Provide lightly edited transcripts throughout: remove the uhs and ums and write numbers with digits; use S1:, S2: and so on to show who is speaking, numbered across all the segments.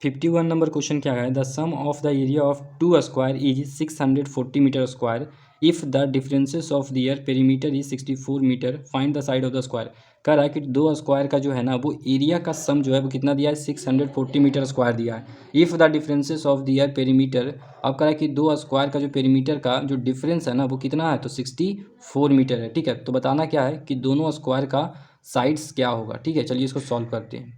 S1: 51 number question क्या है, the sum of the area of two square is 640 meter square if the differences of their perimeter is 64 meter, find the side of the square. कह रहा है कि दो square का जो है ना वो एरिया का सम जो है वो कितना दिया है, 640 मीटर स्क्वायर दिया है। If the differences of their perimeter, अब कह रहा है कि दो स्क्वायर का जो पेरीमीटर का जो डिफरेंस है ना वो कितना है, तो 64 मीटर है। ठीक है, तो बताना क्या है कि दोनों स्क्वायर का साइड्स क्या होगा। ठीक है, चलिए इसको सॉल्व करते हैं।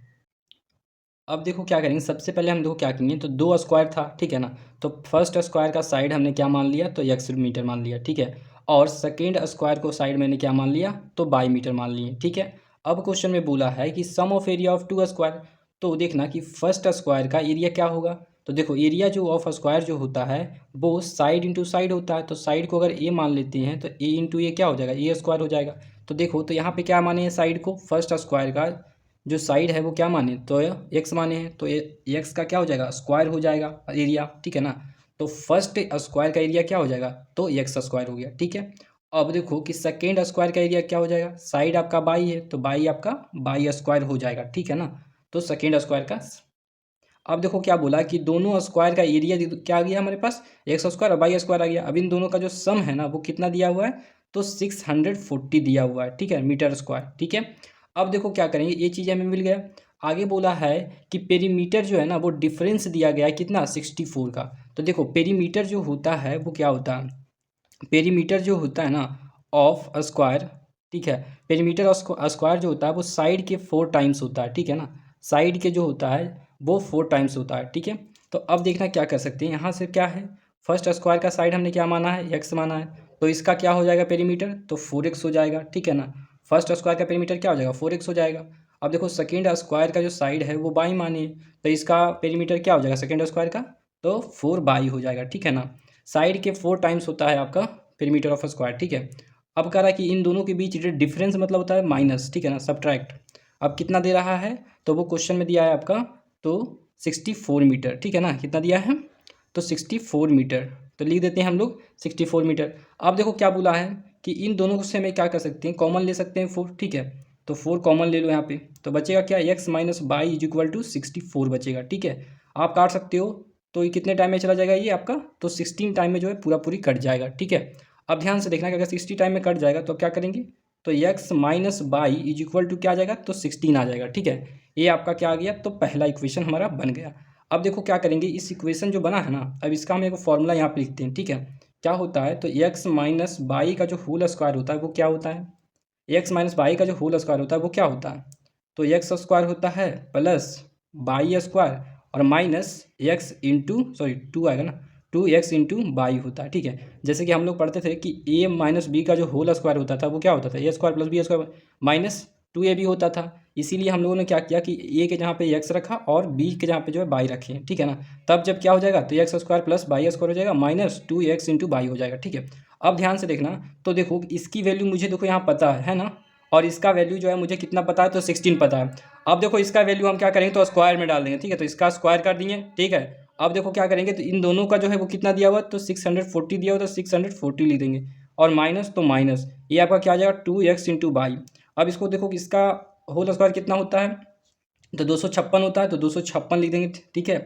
S1: अब देखो क्या करेंगे, सबसे पहले हम देखो क्या करेंगे, तो दो स्क्वायर था, ठीक है ना। तो फर्स्ट स्क्वायर का साइड हमने क्या मान लिया, तो एक्स मीटर मान लिया, ठीक है। और सेकेंड स्क्वायर को साइड मैंने क्या मान लिया, तो बाई मीटर मान लिए, ठीक है। अब क्वेश्चन में बोला है कि sum of area of two square, तो देखना कि फर्स्ट स्क्वायर का एरिया क्या होगा। तो देखो एरिया जो ऑफ स्क्वायर जो होता है वो साइड इंटू साइड होता है, तो साइड को अगर ए मान लेते हैं तो ए इंटू ए क्या हो जाएगा, ए स्क्वायर हो जाएगा। तो देखो तो यहाँ पे क्या माने हैं, साइड को फर्स्ट स्क्वायर का जो साइड है वो क्या माने, तो एक्स माने हैं, तो एक्स का क्या हो जाएगा, स्क्वायर हो जाएगा एरिया, ठीक है ना। तो फर्स्ट स्क्वायर का एरिया क्या हो जाएगा, तो एक्स स्क्वायर हो गया, ठीक है। अब देखो कि सेकेंड स्क्वायर का एरिया क्या हो जाएगा, साइड आपका बाई है तो बाई आपका बाई स्क्वायर हो जाएगा, ठीक है ना। तो सेकेंड स्क्वायर का, अब देखो क्या बोला कि दोनों स्क्वायर का एरिया क्या आ गया हमारे पास, एक्स स्क्वायर और बाई स्क्वायर आ गया। अब इन दोनों का जो सम है ना वो कितना दिया हुआ है, तो 640 दिया हुआ है, ठीक है, मीटर स्क्वायर, ठीक है। अब देखो क्या करेंगे, ये चीज़ हमें मिल गया। आगे बोला है कि पेरीमीटर जो है ना वो डिफरेंस दिया गया है कितना, 64 का। तो देखो पेरीमीटर जो होता है वो क्या होता है, पेरीमीटर जो होता है ना ऑफ स्क्वायर, ठीक है, पेरीमीटर ऑफ स्क्वायर जो होता है वो साइड के 4 टाइम्स होता है, ठीक है ना। साइड के जो होता है वो 4 टाइम्स होता है, ठीक है। तो अब देखना क्या कर सकते हैं, यहाँ से क्या है, फर्स्ट स्क्वायर का साइड हमने क्या माना है, एक्स माना है, तो इसका क्या हो जाएगा पेरीमीटर, तो 4x हो जाएगा, ठीक है ना। फर्स्ट स्क्वायर का पेरीमीटर क्या हो जाएगा, 4x हो जाएगा। अब देखो सेकेंड स्क्वायर का जो साइड है वो बाई मानी है, तो इसका पेरीमीटर क्या हो जाएगा सेकेंड स्क्वायर का, तो 4 बाई हो जाएगा, ठीक है ना। साइड के 4 टाइम्स होता है आपका पेरीमीटर ऑफ स्क्वायर, ठीक है। अब कह रहा है कि इन दोनों के बीच डिफरेंस मतलब होता है माइनस, ठीक है ना, सब्ट्रैक्ट। अब कितना दे रहा है, तो वो क्वेश्चन में दिया है आपका, तो 64 मीटर, ठीक है ना, कितना दिया है, तो 64 मीटर, तो लिख देते हैं हम लोग 64 मीटर। अब देखो क्या बोला है कि इन दोनों को से हमें क्या कर सकते हैं, कॉमन ले सकते हैं 4, ठीक है। तो 4 कॉमन ले लो यहाँ पे, तो बचेगा क्या, x minus y is equal to 64 बचेगा, ठीक है। आप काट सकते हो, तो ये कितने टाइम में चला जाएगा ये आपका, तो 16 टाइम में जो है पूरा पूरी कट जाएगा, ठीक है। अब ध्यान से देखना कि अगर 60 टाइम में कट जाएगा तो क्या करेंगे, तो x minus y is equal to क्या आ जाएगा, तो 16 आ जाएगा, ठीक है। ये आपका क्या आ गया, तो पहला इक्वेशन हमारा बन गया। अब देखो क्या करेंगे, इस इक्वेशन जो बना है ना, अब इसका हम एक फॉर्मूला यहाँ पे लिखते हैं, ठीक है। क्या होता है, तो एक्स माइनस बाई का जो होल स्क्वायर होता है वो क्या होता है, एक्स माइनस बाई का जो होल स्क्वायर होता है वो क्या होता है, तो एक्स स्क्वायर होता है प्लस बाई स्क्वायर और माइनस एक्स इंटू, सॉरी 2 आएगा ना, 2x इंटू बाई होता है, ठीक है। जैसे कि हम लोग पढ़ते थे कि a माइनस बी का जो होल स्क्वायर होता था वो क्या होता था, a square plus b square minus 2ab होता था। इसीलिए हम लोगों ने क्या किया कि a के जहाँ पे x रखा और b के जहाँ पे जो है बाई रखे, ठीक है ना। तब जब क्या हो जाएगा, तो x square plus by square हो जाएगा माइनस 2x इंटू बाई हो जाएगा, ठीक है। अब ध्यान से देखना, तो देखो इसकी वैल्यू मुझे देखो यहाँ पता है ना, और इसका वैल्यू जो है मुझे कितना पता है, तो 16 पता है। अब देखो इसका वैल्यू हम क्या करेंगे, तो स्क्वायर में डाल देंगे, ठीक है, तो इसका स्क्वायर कर दिए, ठीक है। अब देखो क्या करेंगे, तो इन दोनों का जो है वो कितना दिया हुआ, तो 640 दिया हुआ, तो 640 लिख देंगे, और माइनस तो माइनस, ये आपका क्या आ जाएगा 2x इंटू बाई। अब इसको देखो कि इसका होल स्क्वायर कितना होता है, तो 256 होता है, तो 256 लिख देंगे, ठीक है।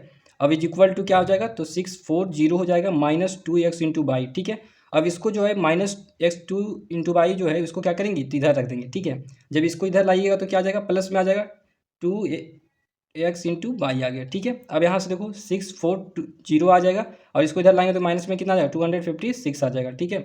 S1: अब इज इक्वल टू क्या हो जाएगा, तो 640 हो जाएगा माइनस 2x इंटू बाई, ठीक है। अब इसको जो है minus x two into by जो है इसको क्या करेंगे, तो इधर रख देंगे, ठीक है। जब इसको इधर लाइएगा तो क्या आ जाएगा, प्लस में आ जाएगा 2x इंटू बाई आ गया, ठीक है। अब यहाँ से देखो 640 आ जाएगा, और इसको इधर लाएंगे तो माइनस में कितना आ जाएगा, 256 आ जाएगा, ठीक है।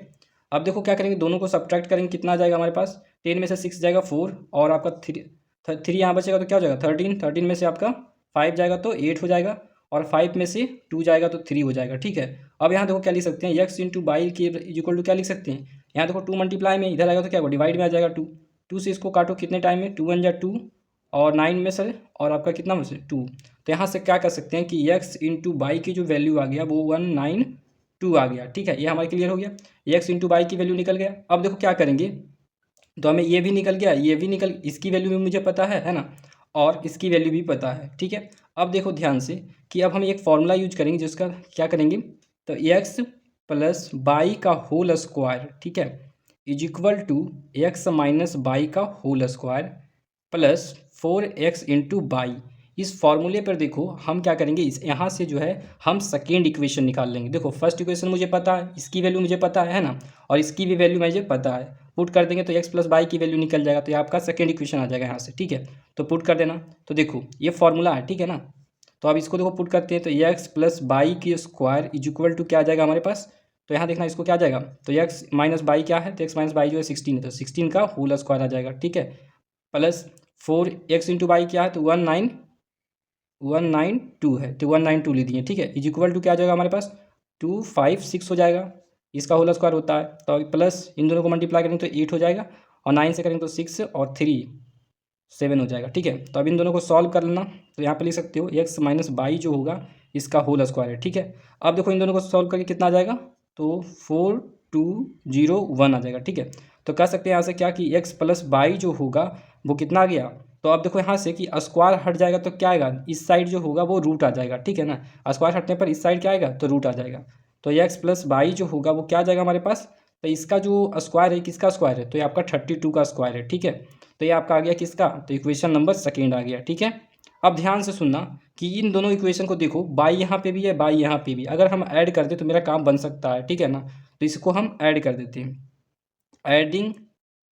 S1: अब देखो क्या करेंगे, दोनों को सब्ट्रैक्ट करेंगे, कितना आ जाएगा हमारे पास, 10 में से 6 जाएगा 4, और आपका 3 यहाँ बचेगा तो क्या हो जाएगा 13, 13 में से आपका 5 जाएगा तो 8 हो जाएगा, और 5 में से 2 जाएगा तो 3 हो जाएगा, ठीक है। अब यहाँ देखो क्या लिख सकते हैं, एक्स इंटू बाई के इक्वल टू क्या लिख सकते हैं, यहाँ देखो 2 मल्टीप्लाई में इधर आएगा तो क्या होगा, डिवाइड में आ जाएगा 2, 2 से इसको काटो कितने टाइम में, 2 1 जा 2, और 9 में से, और आपका कितना में से 2, तो यहाँ से क्या कर सकते हैं कि एक्स इंटू बाई की जो वैल्यू आ गया वो 192 आ गया, ठीक है। ये हमारे क्लियर हो गया, एक्स इंटू बाई की वैल्यू निकल गया। अब देखो क्या करेंगे, तो हमें ये भी निकल गया, ये भी निकल, इसकी वैल्यू भी मुझे पता है ना, और इसकी वैल्यू भी पता है, ठीक है। अब देखो ध्यान से कि अब हम एक फॉर्मूला यूज करेंगे जिसका क्या करेंगे, तो एक्स प्लस बाई का होल स्क्वायर, ठीक है, is equal to x minus y का whole square plus 4x into y, इस फॉर्मूले पर देखो हम क्या करेंगे, इस यहाँ से जो है हम सेकेंड इक्वेशन निकाल लेंगे। देखो फर्स्ट इक्वेशन मुझे पता है, इसकी वैल्यू मुझे पता है ना, और इसकी भी वैल्यू मुझे पता है। पुट कर देंगे तो एक्स प्लस वाई की वैल्यू निकल जाएगा, तो ये आपका सेकेंड इक्वेशन आ जाएगा यहाँ से, ठीक है। तो पुट कर देना, तो देखो ये फॉर्मूला है, ठीक है ना। तो अब इसको देखो पुट करते हैं, तो एक्स प्लस वाई की स्क्वायर इज इक्वल टू क्या आ जाएगा हमारे पास, तो यहाँ देखना इसको क्या आ जाएगा, तो एक्स माइनस वाई क्या है, तो एक्स माइनस वाई जो है 16 है, तो 16 का होल स्क्वायर आ जाएगा, ठीक है। प्लस 4x इंटू वाई क्या है, तो 192 है, तो 192 ले दिए, ठीक है। इज इक्वल टू क्या आ जाएगा हमारे पास, 256 हो जाएगा, इसका होल स्क्वायर होता है। तो प्लस इन दोनों को मल्टीप्लाई करेंगे तो 8 हो जाएगा, और 9 से करेंगे तो 6 और 3 7 हो जाएगा, ठीक है। तो अब इन दोनों को सॉल्व कर लेना, तो यहाँ पे लिख सकते हो एक्स माइनस वाई जो होगा इसका होल स्क्वायर है, ठीक है। अब देखो इन दोनों को सॉल्व करके कितना आ जाएगा, तो 4201 आ जाएगा, ठीक है। तो कह सकते हैं यहाँ से क्या कि एक्स प्लस वाई जो होगा वो कितना आ गया, तो अब देखो यहाँ से कि स्क्वायर हट जाएगा तो क्या आएगा, इस साइड जो होगा वो रूट आ जाएगा, ठीक है ना। स्क्वायर हटने पर इस साइड क्या आएगा, तो रूट आ जाएगा। तो एक्स प्लस वाई जो होगा वो क्या आ जाएगा हमारे पास, तो इसका जो स्क्वायर है किसका स्क्वायर है, तो ये आपका 32 का स्क्वायर है, ठीक है। तो ये आपका आ गया किसका, तो इक्वेशन नंबर सेकेंड आ गया, ठीक है। अब ध्यान से सुनना कि इन दोनों इक्वेशन को देखो, बाई यहाँ पे भी है, बाई यहाँ पे भी, अगर हम ऐड कर दें तो मेरा काम बन सकता है, ठीक है ना। तो इसको हम ऐड कर देते हैं,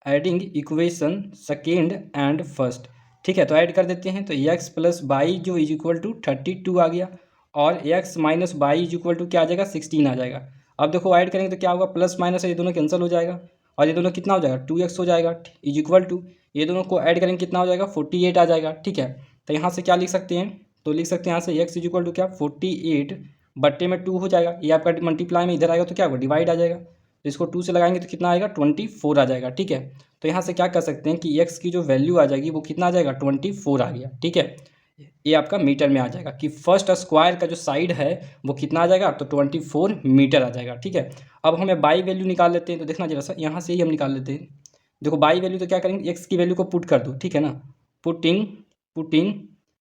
S1: adding equation second and first, ठीक है। तो ऐड कर देते हैं, तो एक्स प्लस वाई जो इज इक्वल टू 32 आ गया, और x minus y is equal to क्या आ जाएगा, 16 आ जाएगा। अब देखो ऐड करेंगे तो क्या होगा, प्लस माइनस ये दोनों कैंसिल हो जाएगा, और ये दोनों कितना हो जाएगा, 2x हो जाएगा, इज इक्वल टू ये दोनों को ऐड करेंगे कितना हो जाएगा, 48 आ जाएगा, ठीक है। तो यहाँ से क्या लिख सकते हैं, तो लिख सकते हैं यहाँ से एक्स इज इक्वल टू क्या, 48 बट्टे में 2 हो जाएगा, ये आपका मल्टीप्लाई में इधर आएगा तो क्या होगा, डिवाइड आ जाएगा। तो इसको 2 से लगाएंगे तो कितना आएगा, 24 आ जाएगा, ठीक है। तो यहाँ से क्या कर सकते हैं कि एक्स की जो वैल्यू आ जाएगी वो कितना आ जाएगा, 24 आ गया, ठीक है। ये आपका मीटर में आ जाएगा कि फर्स्ट स्क्वायर का जो साइड है वो कितना आ जाएगा, तो 24 मीटर आ जाएगा, ठीक है। अब हमें बाई वैल्यू निकाल लेते हैं, तो देखना जरा सा यहाँ से ही हम निकाल लेते हैं। देखो बाई वैल्यू तो क्या करेंगे, एक्स की वैल्यू को पुट कर दो, ठीक है ना। Putting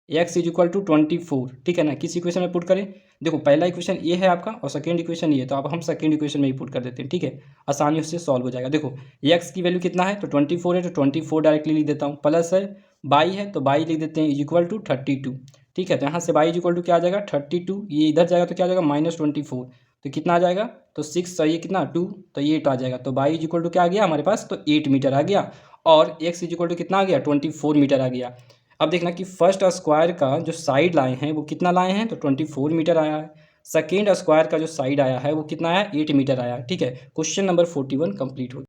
S1: x is equal to 24, ठीक है ना। किस इक्वेशन में पुट करें, देखो पहला इक्वेशन ये है आपका और सेकेंड इक्वेशन ये है, तो अब हम सेकेंड इक्वेशन में ही पुट कर देते हैं, ठीक है। आसानी से सॉल्व हो जाएगा। देखो एक्स की वैल्यू कितना है, तो 24 है, तो 24 डायरेक्टली लिख देता हूँ, प्लस है बाई है तो बाई लिख देते हैं इज इक्वल टू 32, ठीक है। तो यहाँ से बाई इज इक्वल टू क्या आ जाएगा, 32, ये इधर जाएगा तो क्या आ जाएगा, -24, तो कितना आ जाएगा, तो 6 और ये कितना 2, तो ये 8 आ जाएगा। तो बाई इज इक्वल टू क्या आ गया हमारे पास, तो 8 मीटर आ गया, और एक्स इज इक्वल टू कितना आ गया, 24 मीटर आ गया। अब देखना कि फर्स्ट स्क्वायर का जो साइड लाए हैं वो कितना लाए हैं, तो 24 मीटर आया है। सेकेंड स्क्वायर का जो साइड आया है वो कितना आया, 8 मीटर आया है, ठीक है। क्वेश्चन नंबर 41 कंप्लीट हो।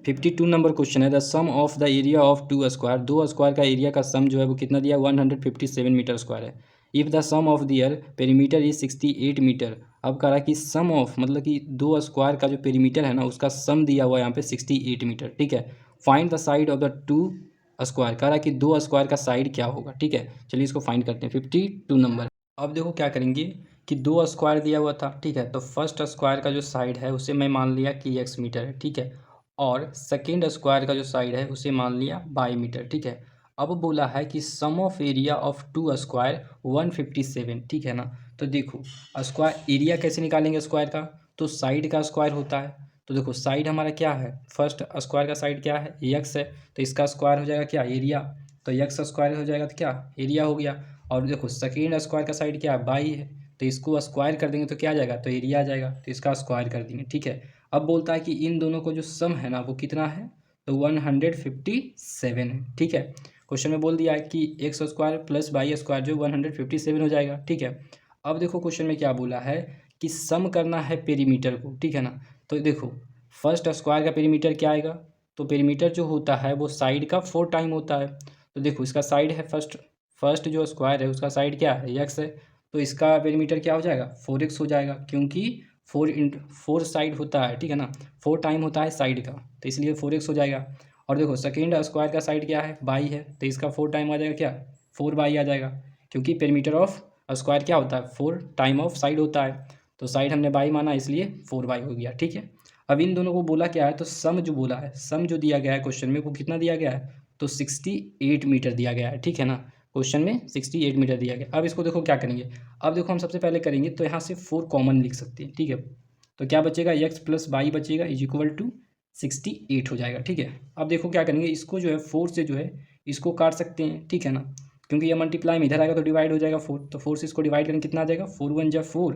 S1: 52 नंबर क्वेश्चन है, the sum of the area of two square, दो स्क्वायर का एरिया का सम जो है वो कितना दिया, 157 मीटर स्क्वायर है। If the sum of their perimeter is 68 meter. अब कह रहा है कि सम ऑफ मतलब कि दो स्क्वायर का जो पेरीमीटर है ना उसका सम दिया हुआ है यहाँ पे 68 मीटर, ठीक है। Find the side of the two square, कह रहा है कि दो स्क्वायर का साइड क्या होगा, ठीक है। चलिए इसको फाइंड करते हैं। 52 नंबर, अब देखो क्या करेंगे कि दो स्क्वायर दिया हुआ था, ठीक है। तो फर्स्ट स्क्वायर का जो साइड है उसे मैं मान लिया कि x मीटर है, ठीक है। और सेकेंड स्क्वायर का जो साइड है उसे मान लिया बाई मीटर, ठीक है। अब बोला है कि sum of area of two square 157, ठीक है ना। तो देखो स्क्वायर एरिया कैसे निकालेंगे स्क्वायर का, तो साइड का स्क्वायर होता है। तो देखो साइड हमारा क्या है, फर्स्ट स्क्वायर का साइड क्या है, एक्स है, तो इसका स्क्वायर हो जाएगा क्या, एरिया। तो एक्स स्क्वायर हो जाएगा तो क्या, एरिया हो गया। और देखो सेकेंड स्क्वायर का साइड क्या है, बाई है, तो इसको स्क्वायर कर देंगे तो क्या आ जाएगा, तो एरिया आ जाएगा, तो इसका स्क्वायर कर देंगे, ठीक है। अब बोलता है कि इन दोनों को जो सम है ना वो कितना है, तो 157 है, ठीक है। क्वेश्चन में बोल दिया है कि x square plus y square जो 157 हो जाएगा, ठीक है। अब देखो क्वेश्चन में क्या बोला है कि सम करना है पेरीमीटर को, ठीक है ना। तो देखो फर्स्ट स्क्वायर का पेरीमीटर क्या आएगा, तो पेरीमीटर जो होता है वो साइड का 4 टाइम होता है। तो देखो इसका साइड है फर्स्ट जो स्क्वायर है उसका साइड क्या है, एक्स है, तो इसका पेरीमीटर क्या हो जाएगा, 4x हो जाएगा, क्योंकि 4 साइड होता है, ठीक है ना। 4 टाइम होता है साइड का, तो इसलिए 4x हो जाएगा। और देखो सेकेंड स्क्वायर का साइड क्या है, बाई है, तो इसका 4 टाइम आ जाएगा क्या, 4 बाई आ जाएगा, क्योंकि पेरीमीटर ऑफ स्क्वायर क्या होता है, 4 टाइम ऑफ साइड होता है। तो साइड हमने बाई माना इसलिए 4 बाई हो गया, ठीक है। अब इन दोनों को बोला क्या है, तो सम जो बोला है, सम जो दिया गया है क्वेश्चन में वो कितना दिया गया है, तो 68 मीटर दिया गया है, ठीक है ना। क्वेश्चन में 68 मीटर दिया गया। अब इसको देखो क्या करेंगे, अब देखो हम सबसे पहले करेंगे तो यहाँ से 4 कॉमन लिख सकते हैं, ठीक है। तो क्या बचेगा, एक्स प्लस बाई बचेगा इज इक्वल टू 68 हो जाएगा, ठीक है। अब देखो क्या करेंगे, इसको जो है 4 से जो है इसको काट सकते हैं, ठीक है ना। क्योंकि ये मल्टीप्लाई में इधर आएगा तो डिवाइड हो जाएगा 4, तो 4 से इसको डिवाइड करेंगे कितना आ जाएगा, 4 1 जा 4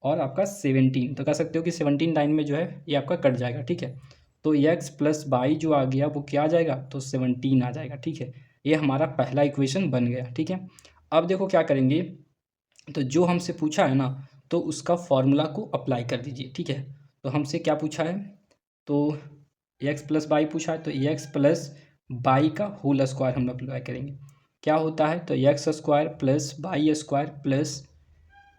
S1: और आपका 17, तो कह सकते हो कि 17 लाइन में जो है ये आपका कट जाएगा, ठीक है। तो एक्स प्लस बाई जो आ गया वो क्या आ जाएगा, तो 17 आ जाएगा, ठीक है। ये हमारा पहला इक्वेशन बन गया, ठीक है। अब देखो क्या करेंगे, तो जो हमसे पूछा है ना, तो उसका फॉर्मूला को अप्लाई कर दीजिए, ठीक है। तो हमसे क्या पूछा है, तो एक्स प्लस बाई पूछा है, तो एक्स प्लस बाई का होल स्क्वायर हम अप्लाई करेंगे। क्या होता है, तो x square plus by square plus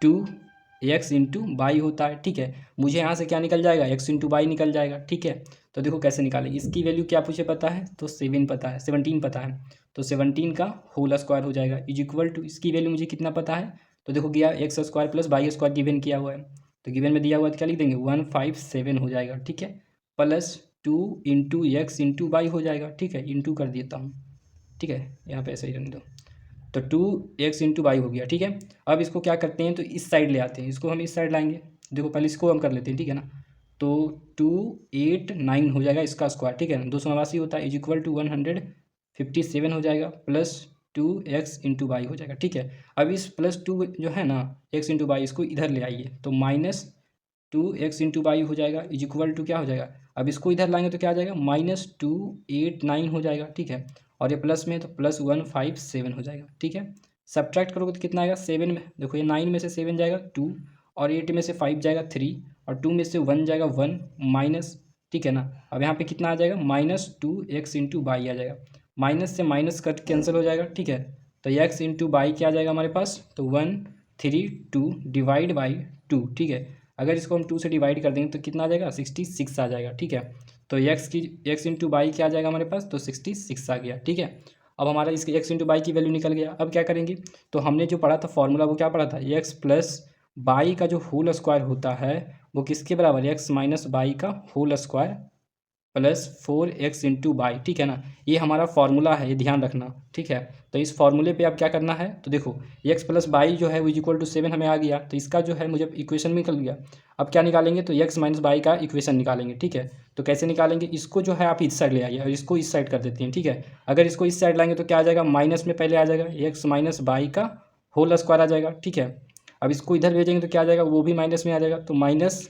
S1: 2x into by होता है, ठीक है। मुझे यहाँ से क्या निकल जाएगा, x इंटू बाई निकल जाएगा, ठीक है। तो देखो कैसे निकालेंगे, इसकी वैल्यू क्या पूछे पता है, तो 7 पता है, 17 पता है, तो 17 का होल स्क्वायर हो जाएगा इज इक्वल टू, इसकी वैल्यू मुझे कितना पता है, तो देखो गया x square plus by square given किया हुआ है, तो गिवन में दिया हुआ है तो क्या लिख देंगे 157 हो जाएगा, ठीक है। Plus 2 into x into by हो जाएगा, ठीक है, इंटू कर देता हूँ, ठीक है, यहाँ पे ऐसे ही रहने दो। तो 2x इंटू बाई हो गया, ठीक है। अब इसको क्या करते हैं, तो इस साइड ले आते हैं, इसको हम इस साइड लाएंगे। देखो पहले इसको हम कर लेते हैं, ठीक है ना। तो 289 हो जाएगा इसका स्क्वायर, ठीक है ना, 289 होता है इज इक्वल टू 157 हो जाएगा प्लस 2x इंटू बाई हो जाएगा, ठीक है। अब इस प्लस 2 जो है ना x इंटू बाई, इसको इधर ले आइए, तो माइनस 2x इंटू बाई हो जाएगा इज इक्वल टू क्या हो जाएगा, अब इसको इधर लाएंगे तो क्या आ जाएगा -289 हो जाएगा, ठीक है। और ये प्लस में है तो प्लस 157 हो जाएगा, ठीक है। सब्ट्रैक्ट करोगे तो कितना आएगा, 7 में देखो ये 9 में से 7 जाएगा 2, और 8 में से 5 जाएगा 3, और 2 में से 1 जाएगा 1 माइनस, ठीक है ना। अब यहाँ पे कितना आ जाएगा -2x इंटू बाई आ जाएगा, माइनस से माइनस कट कैंसिल हो जाएगा, ठीक है। तो x इंटू बाई क्या आ जाएगा हमारे पास, तो 132 डिवाइड बाई 2, ठीक है। अगर इसको हम 2 से डिवाइड कर देंगे तो कितना आ जाएगा 66 आ जाएगा, ठीक है। तो x इंटू बाई क्या आ जाएगा हमारे पास, तो 66 आ गया, ठीक है। अब हमारा इसके x इंटू बाई की वैल्यू निकल गया। अब क्या करेंगे, तो हमने जो पढ़ा था फॉर्मूला वो क्या पढ़ा था, x प्लस बाई का जो होल स्क्वायर होता है वो किसके बराबर, x माइनस बाई का whole square plus 4x into y, ठीक है ना। ये हमारा फॉर्मूला है, ये ध्यान रखना, ठीक है। तो इस फॉर्मूले पे अब क्या करना है, तो देखो x प्लस बाई जो है वो इज इक्वल टू 7 हमें आ गया, तो इसका जो है मुझे इक्वेशन निकल गया। अब क्या निकालेंगे, तो x माइनस बाई का इक्वेशन निकालेंगे, ठीक है। तो कैसे निकालेंगे, इसको जो है आप इस साइड ले आइए और इसको इस साइड कर देते हैं, ठीक है। अगर इसको इस साइड लाएंगे तो क्या आ जाएगा, माइनस में पहले आ जाएगा x माइनस बाई का होल स्क्वायर आ जाएगा, ठीक है। अब इसको इधर भेजेंगे तो क्या आ जाएगा, वो भी माइनस में आ जाएगा, तो माइनस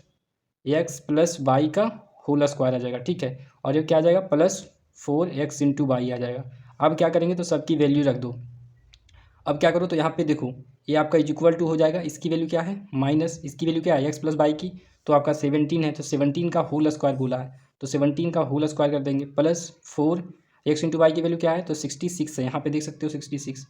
S1: एक्स प्लस बाई का होल स्क्वायर आ जाएगा, ठीक है। और ये क्या आ जाएगा, +4x इंटू बाई आ जाएगा। अब क्या करेंगे, तो सबकी वैल्यू रख दो। अब क्या करो, तो यहाँ पे देखो ये आपका इज इक्वल टू हो जाएगा, इसकी वैल्यू क्या है माइनस, इसकी वैल्यू क्या है एक्स प्लस बाई की, तो आपका 17 है, तो 17 का होल स्क्वायर बोला है, तो 17 का होल स्क्वायर कर देंगे, +4x इंटू बाई की वैल्यू क्या है, तो 66 है, यहाँ पे देख सकते हो 66।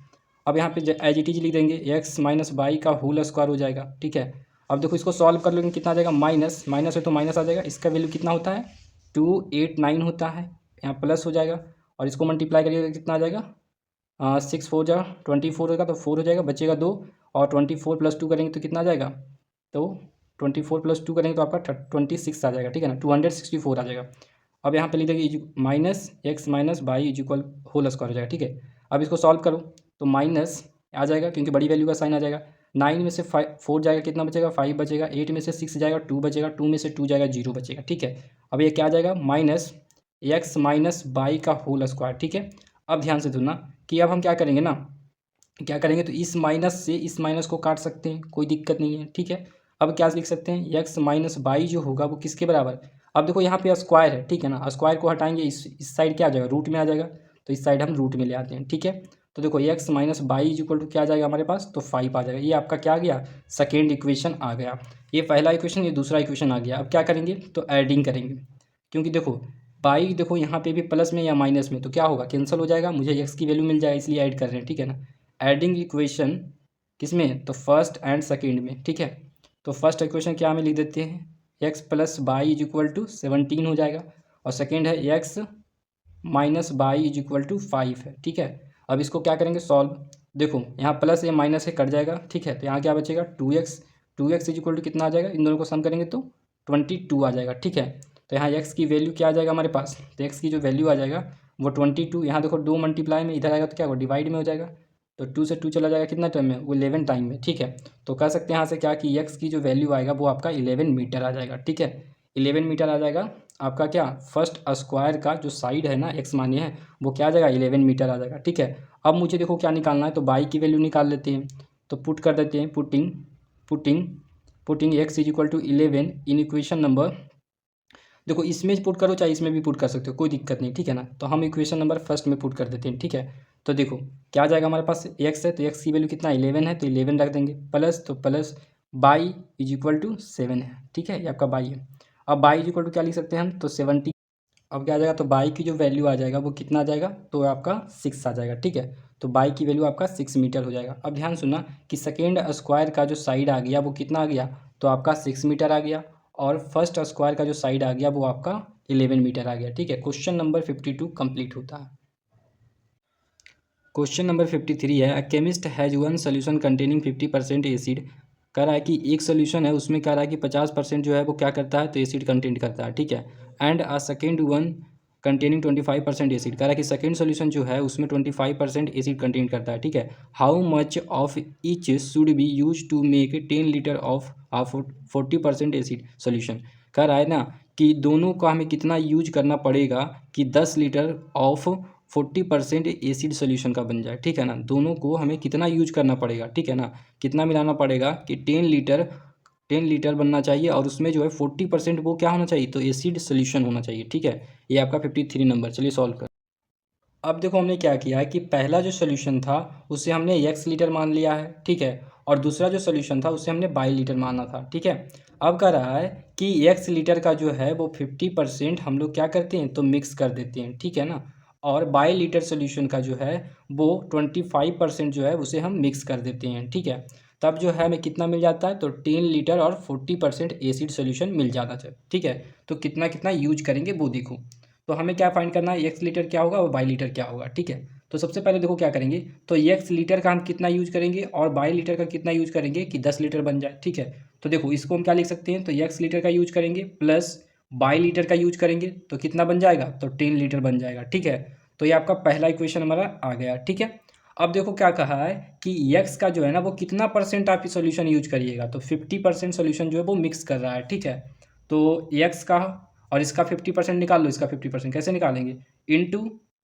S1: अब यहाँ पे एज इट इज लिख देंगे एक्स माइनस बाई का होल स्क्वायर हो जाएगा, ठीक है। अब देखो इसको सॉल्व कर लोगे कितना आ जाएगा, माइनस माइनस है तो माइनस आ जाएगा, इसका वैल्यू कितना होता है 289 होता है, यहाँ प्लस हो जाएगा, और इसको मल्टीप्लाई करिएगा कितना आ जाएगा 6 4 जा 24 होगा, तो 4 हो जाएगा, बचेगा 2, और 24 + 2 करेंगे तो कितना आ जाएगा, तो 24 + 2 करेंगे तो आपका 26 आ जाएगा, ठीक है ना, 264 आ जाएगा। अब यहाँ पे लिख देंगे minus x minus y is equal whole square हो जाएगा, ठीक है। अब इसको सॉल्व करो तो माइनस आ जाएगा क्योंकि बड़ी वैल्यू का साइन आ जाएगा, 9 में से 4 जाएगा कितना बचेगा 5 बचेगा, 8 में से 6 जाएगा 2 बचेगा, 2 में से 2 जाएगा 0 बचेगा, ठीक है। अब ये क्या आ जाएगा माइनस एक्स माइनस बाई का होल स्क्वायर, ठीक है। अब ध्यान से सुनना कि अब हम क्या करेंगे ना, क्या करेंगे, तो इस माइनस से इस माइनस को काट सकते हैं, कोई दिक्कत नहीं है, ठीक है। अब क्या लिख सकते हैं, एक्स माइनस बाई जो होगा वो किसके बराबर, अब देखो यहाँ पे स्क्वायर है, ठीक है ना, स्क्वायर को हटाएंगे इस साइड क्या आ जाएगा रूट में आ जाएगा, तो इस साइड हम रूट में ले आते हैं, ठीक है। तो देखो x minus y is equal to क्या आ जाएगा हमारे पास, तो 5 आ जाएगा, ये आपका क्या आ गया सेकेंड इक्वेशन आ गया। ये पहला इक्वेशन, ये दूसरा इक्वेशन आ गया। अब क्या करेंगे, तो एडिंग करेंगे, क्योंकि देखो बाई देखो यहाँ पे भी प्लस में या माइनस में, तो क्या होगा कैंसिल हो जाएगा, मुझे एक्स की वैल्यू मिल जाएगा, इसलिए ऐड कर रहे हैं, ठीक है ना। एडिंग इक्वेशन किस में, तो फर्स्ट एंड सेकेंड में, ठीक है। तो फर्स्ट इक्वेशन क्या हमें लिख देते हैं, x plus y is equal to 17 हो जाएगा, और सेकेंड है x minus y is equal to 5 है, ठीक है। अब इसको क्या करेंगे सॉल्व, देखो यहाँ प्लस या माइनस से कट जाएगा, ठीक है। तो यहाँ क्या बचेगा 2x इज इक्वल टू कितना आ जाएगा, इन दोनों को सम करेंगे तो 22 आ जाएगा, ठीक है। तो यहाँ x की वैल्यू क्या आ जाएगा हमारे पास, तो x की जो वैल्यू आ जाएगा वो 22, यहाँ देखो 2 मल्टीप्लाई में इधर आएगा तो क्या होगा डिवाइड में हो जाएगा, तो 2 से 2 चला जाएगा कितना टाइम में, वो 11 टाइम में, ठीक है। तो कह सकते हैं यहाँ से क्या कि x की जो वैल्यू आएगा वो आपका 11 मीटर आ जाएगा, ठीक है, 11 मीटर आ जाएगा आपका क्या फर्स्ट स्क्वायर का जो साइड है ना एक्स माने है वो क्या आ जाएगा 11 मीटर आ जाएगा। ठीक है, अब मुझे देखो क्या निकालना है, तो बाई की वैल्यू निकाल लेते हैं। तो पुट कर देते हैं, putting putting putting x is equal to 11 in equation number, देखो इसमें पुट करो चाहे इसमें भी पुट कर सकते हो, कोई दिक्कत नहीं। ठीक है ना, तो हम इक्वेशन नंबर फर्स्ट में पुट कर देते हैं। ठीक है, तो देखो क्या आ जाएगा हमारे पास, एक्स है तो एक्स की वैल्यू कितना 11 है तो 11 रख देंगे, प्लस तो plus y is equal to 7 है। ठीक है, ये आपका बाई है। अब बाई इज इक्वल टू क्या लिख सकते हैं हम, तो 70। अब क्या आ जाएगा, तो बाई की जो वैल्यू आ जाएगा वो कितना आ जाएगा, तो आपका 6 आ जाएगा। ठीक है, तो बाई की वैल्यू आपका 6 मीटर हो जाएगा। अब ध्यान सुनना कि सेकेंड स्क्वायर का जो साइड आ गया वो कितना आ गया, तो आपका 6 मीटर आ गया, और फर्स्ट स्क्वायर का जो साइड आ गया वो आपका 11 मीटर आ गया। ठीक है, क्वेश्चन नंबर 52 कंप्लीट होता है। क्वेश्चन नंबर 53 है, a chemist has one solution containing 50% acid. कह रहा है कि एक सोल्यूशन है उसमें कह रहा है कि 50% जो है वो क्या करता है, तो एसिड कंटेंट करता है। ठीक है, and a second one containing 25% acid. कह रहा है कि सेकेंड सोल्यूशन जो है उसमें 25% एसिड कंटेंट करता है। ठीक है, how much of each should be use to make 10 litre of 40% acid solution. कह रहा है ना कि दोनों का हमें कितना यूज करना पड़ेगा कि 10 लीटर ऑफ 40% एसिड सोल्यूशन का बन जाए। ठीक है ना, दोनों को हमें कितना यूज करना पड़ेगा, ठीक है ना, कितना मिलाना पड़ेगा कि 10 लीटर बनना चाहिए, और उसमें जो है 40% वो क्या होना चाहिए, तो एसिड सोल्यूशन होना चाहिए। ठीक है, ये आपका 53 नंबर। चलिए सॉल्व कर। अब देखो हमने क्या किया है कि पहला जो सोल्यूशन था उसे हमने एक्स लीटर मान लिया है। ठीक है, और दूसरा जो सोल्यूशन था उसे हमने 22 लीटर माना था। ठीक है, अब कह रहा है कि एक्स लीटर का जो है वो 50% हम लोग क्या करते हैं, तो मिक्स कर देते हैं। ठीक है ना, और 22 लीटर सोल्यूशन का जो है वो 25% जो है उसे हम मिक्स कर देते हैं। ठीक है, तब जो है हमें कितना मिल जाता है, तो 10 लीटर और 40% एसिड सोल्यूशन मिल जाता है। ठीक है, तो कितना कितना यूज करेंगे वो देखो। तो हमें क्या फाइंड करना है, एक्स लीटर क्या होगा और 22 लीटर क्या होगा। ठीक है, तो सबसे पहले देखो क्या करेंगे, तो एक्स लीटर का हम कितना यूज करेंगे और 22 लीटर का कितना यूज करेंगे कि 10 लीटर बन जाए। ठीक है, तो देखो इसको हम क्या लिख सकते हैं, तो एक्स लीटर का यूज करेंगे प्लस 22 लीटर का यूज करेंगे तो कितना बन जाएगा, तो 10 लीटर बन जाएगा। ठीक है, तो ये आपका पहला इक्वेशन हमारा आ गया। ठीक है, अब देखो क्या कहा है कि एक्स का जो है ना वो कितना परसेंट आप सोल्यूशन यूज करिएगा, तो 50% सोल्यूशन जो है वो मिक्स कर रहा है। ठीक है, तो एक्स का और इसका 50% निकाल लो, इसका 50% कैसे निकालेंगे, इंटू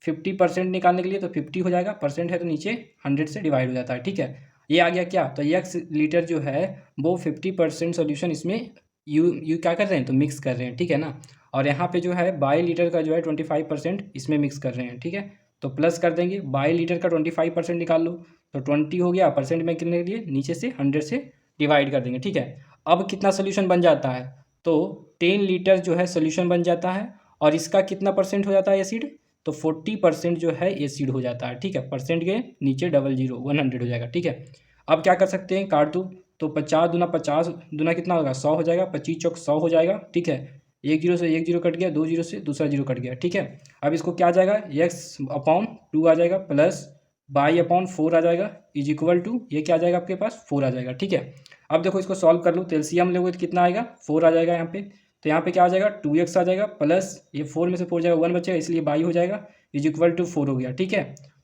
S1: 50% निकालने के लिए तो 50 हो जाएगा, परसेंट है तो नीचे 100 से डिवाइड हो जाता है। ठीक है, ये आ गया क्या, तो एक्स लीटर जो है वो 50% सोल्यूशन इसमें यू क्या कर रहे हैं, तो मिक्स कर रहे हैं। ठीक है ना, और यहाँ पे जो है 22 लीटर का जो है 25% इसमें मिक्स कर रहे हैं। ठीक है, तो प्लस कर देंगे, 22 लीटर का 25% निकाल लो, तो 20 हो गया, परसेंट में करने के लिए नीचे से 100 से डिवाइड कर देंगे। ठीक है, अब कितना सोल्यूशन बन जाता है, तो 10 लीटर जो है सोल्यूशन बन जाता है, और इसका कितना परसेंट हो जाता है एसिड, तो 40% जो है एसिड हो जाता है। ठीक है, परसेंट के नीचे 00 100 हो जाएगा। ठीक है, अब क्या कर सकते हैं, काट दो, तो 50 दूना कितना होगा, 100 हो जाएगा, 25 चौक 100 हो जाएगा। ठीक है, एक जीरो से एक जीरो कट गया, 2 जीरो से दूसरा जीरो कट गया। ठीक है, अब इसको क्या आ जाएगा, एक्स अपॉन 2 आ जाएगा, प्लस बाई अपॉन 4 आ जाएगा, इज इक्वल टू ये क्या आ जाएगा आपके पास 4 आ जाएगा। ठीक है, अब देखो इसको सॉल्व कर लो, तो एलसीएम लोगे तो कितना आएगा, 4 आ जाएगा यहाँ पे, तो यहाँ पे क्या आ जाएगा 2x आ जाएगा, प्लस ये 4 में से 4 जाएगा 1 बचेगा, इसलिए बाई हो जाएगा, इज इक्वल टू 4 हो गया। ठीक है,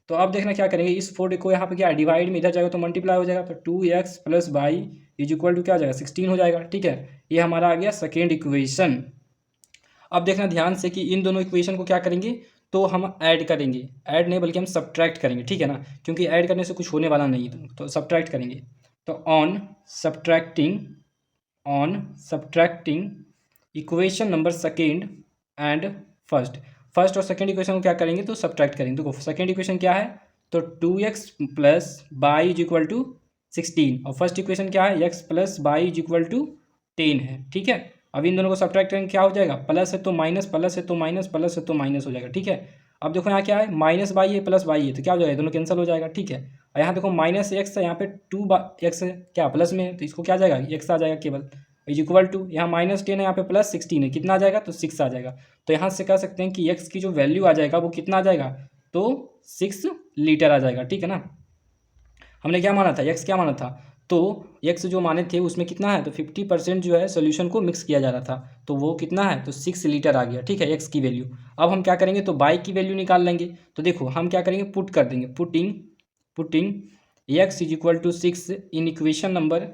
S1: तो अब देखना क्या करेंगे, इस 4 को यहाँ पे क्या डिवाइड में इधर जाएगा तो मल्टीप्लाई हो जाएगा, तो 2x plus y is equal to क्या हो जाएगा 16 हो जाएगा। ठीक है, ये हमारा आ गया सेकेंड इक्वेशन। अब देखना ध्यान से कि इन दोनों इक्वेशन को क्या करेंगे, तो हम ऐड करेंगे, ऐड नहीं बल्कि हम सब्ट्रैक्ट करेंगे। ठीक है ना, क्योंकि ऐड करने से कुछ होने वाला नहीं, तो सब्ट्रैक्ट करेंगे। तो on subtracting equation number second and first, first और सेकेंड इक्वेशन को क्या करेंगे, तो सब्ट्रैक्ट करेंगे। देखो सेकेंड इक्वेशन क्या है, तो 2x plus y is equal to 16, और फर्स्ट इक्वेशन क्या है, x plus y is equal to 10 है। ठीक है, अब इन दोनों को सब्ट्रैक्ट करेंगे क्या हो जाएगा, प्लस है तो माइनस, प्लस है तो माइनस, प्लस है तो माइनस हो जाएगा। ठीक है, अब देखो यहाँ क्या है, माइनस बाई है प्लस बाई है, तो क्या हो जाएगा, दोनों कैंसिल हो जाएगा। ठीक है, और यहाँ देखो माइनस एक्स है, यहाँ पे 2x क्या प्लस में है, तो इसको क्या आ जाएगा, एक्स आ जाएगा केवल, इज इक्वल टू यहाँ -10 है, यहाँ पे +16 है, कितना आ जाएगा, तो 6 आ जाएगा। तो यहाँ से कह सकते हैं कि एक्स की जो वैल्यू आ जाएगा वो कितना आ जाएगा, तो 6 लीटर आ जाएगा। ठीक है ना, हमने क्या माना था, एक्स क्या माना था, तो एक्स जो माने थे उसमें कितना है, तो 50% जो है सोल्यूशन को मिक्स किया जा रहा था, तो वो कितना है, तो 6 लीटर आ गया। ठीक है, एक्स की वैल्यू। अब हम क्या करेंगे, तो बाई की वैल्यू निकाल लेंगे, तो देखो हम क्या करेंगे, पुट कर देंगे, putting x is equal to 6 in equation number,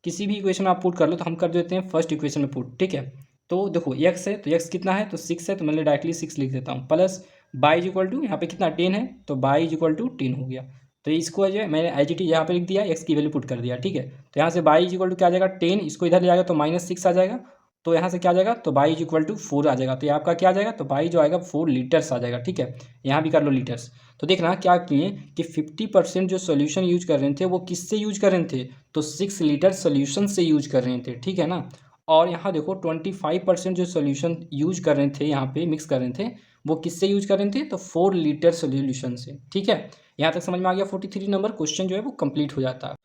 S1: किसी भी इक्वेशन आप पुट कर लो, तो हम कर देते हैं फर्स्ट इक्वेशन में पुट। ठीक है, तो देखो x है तो x कितना है तो 6 है, तो मैंने डायरेक्टली 6 लिख देता हूँ, plus y is equal to यहाँ पे कितना 10 है, तो बाई इज इक्वल टू 10 हो गया। तो इसको जो है मैंने एज इट इज यहाँ पे लिख दिया, x की वैल्यू पुट कर दिया, ठीक है। तो यहाँ से बाई इज इक्वल टू क्या आ जाएगा 10, इसको इधर ले जाएगा तो -6 आ जाएगा, तो यहाँ से क्या आ जाएगा तो बाई इज इक्वल टू 4 आ जाएगा। तो ये आपका क्या आ जाएगा तो बाई जो आएगा 4 लीटर्स आ जाएगा, ठीक है। यहाँ भी कर लो लीटर्स। तो देखना क्या किए कि 50% जो सोल्यूशन यूज कर रहे थे वो किससे यूज कर रहे थे, तो 6 लीटर सोल्यूशन से यूज कर रहे थे, ठीक है ना। और यहाँ देखो 25% जो सोल्यूशन यूज कर रहे थे, यहाँ पे मिक्स कर रहे थे, वो किससे यूज कर रहे थे तो 4 लीटर सोल्यूशन से, ठीक है। यहाँ तक समझ में आ गया। 43 नंबर क्वेश्चन जो है वो कंप्लीट हो जाता है।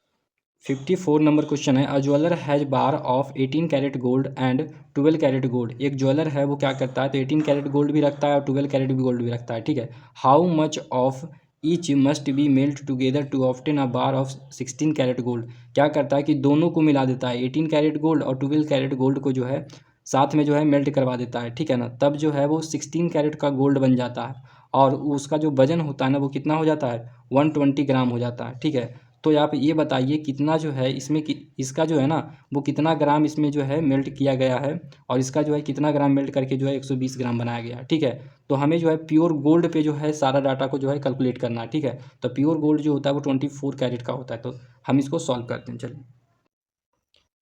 S1: 54 नंबर क्वेश्चन है, a jeweller has bar of 18 carat gold and 12 carat gold. एक ज्वेलर है वो क्या करता है तो 18 कैरेट गोल्ड भी रखता है और 12 कैरेट भी गोल्ड भी रखता है, ठीक है। How much of each must be melt together to obtain a bar of 16 carat gold. क्या करता है कि दोनों को मिला देता है, 18 कैरेट गोल्ड और 12 कैरेट गोल्ड को जो है साथ में जो है मेल्ट करवा देता है, ठीक है ना। तब जो है वो 16 कैरेट का गोल्ड बन जाता है और उसका जो वजन होता है ना वो कितना हो जाता है 120 ग्राम हो जाता है, ठीक है। तो आप ये बताइए कितना जो है इसमें इसका जो है ना वो कितना ग्राम इसमें जो है मेल्ट किया गया है और इसका जो है कितना ग्राम मेल्ट करके जो है 120 ग्राम बनाया गया है, ठीक है। तो हमें जो है प्योर गोल्ड पे जो है सारा डाटा को जो है कैलकुलेट करना है, ठीक है। तो प्योर गोल्ड जो होता है वो 24 कैरेट का होता है। तो हम इसको सॉल्व करते हैं, चलिए।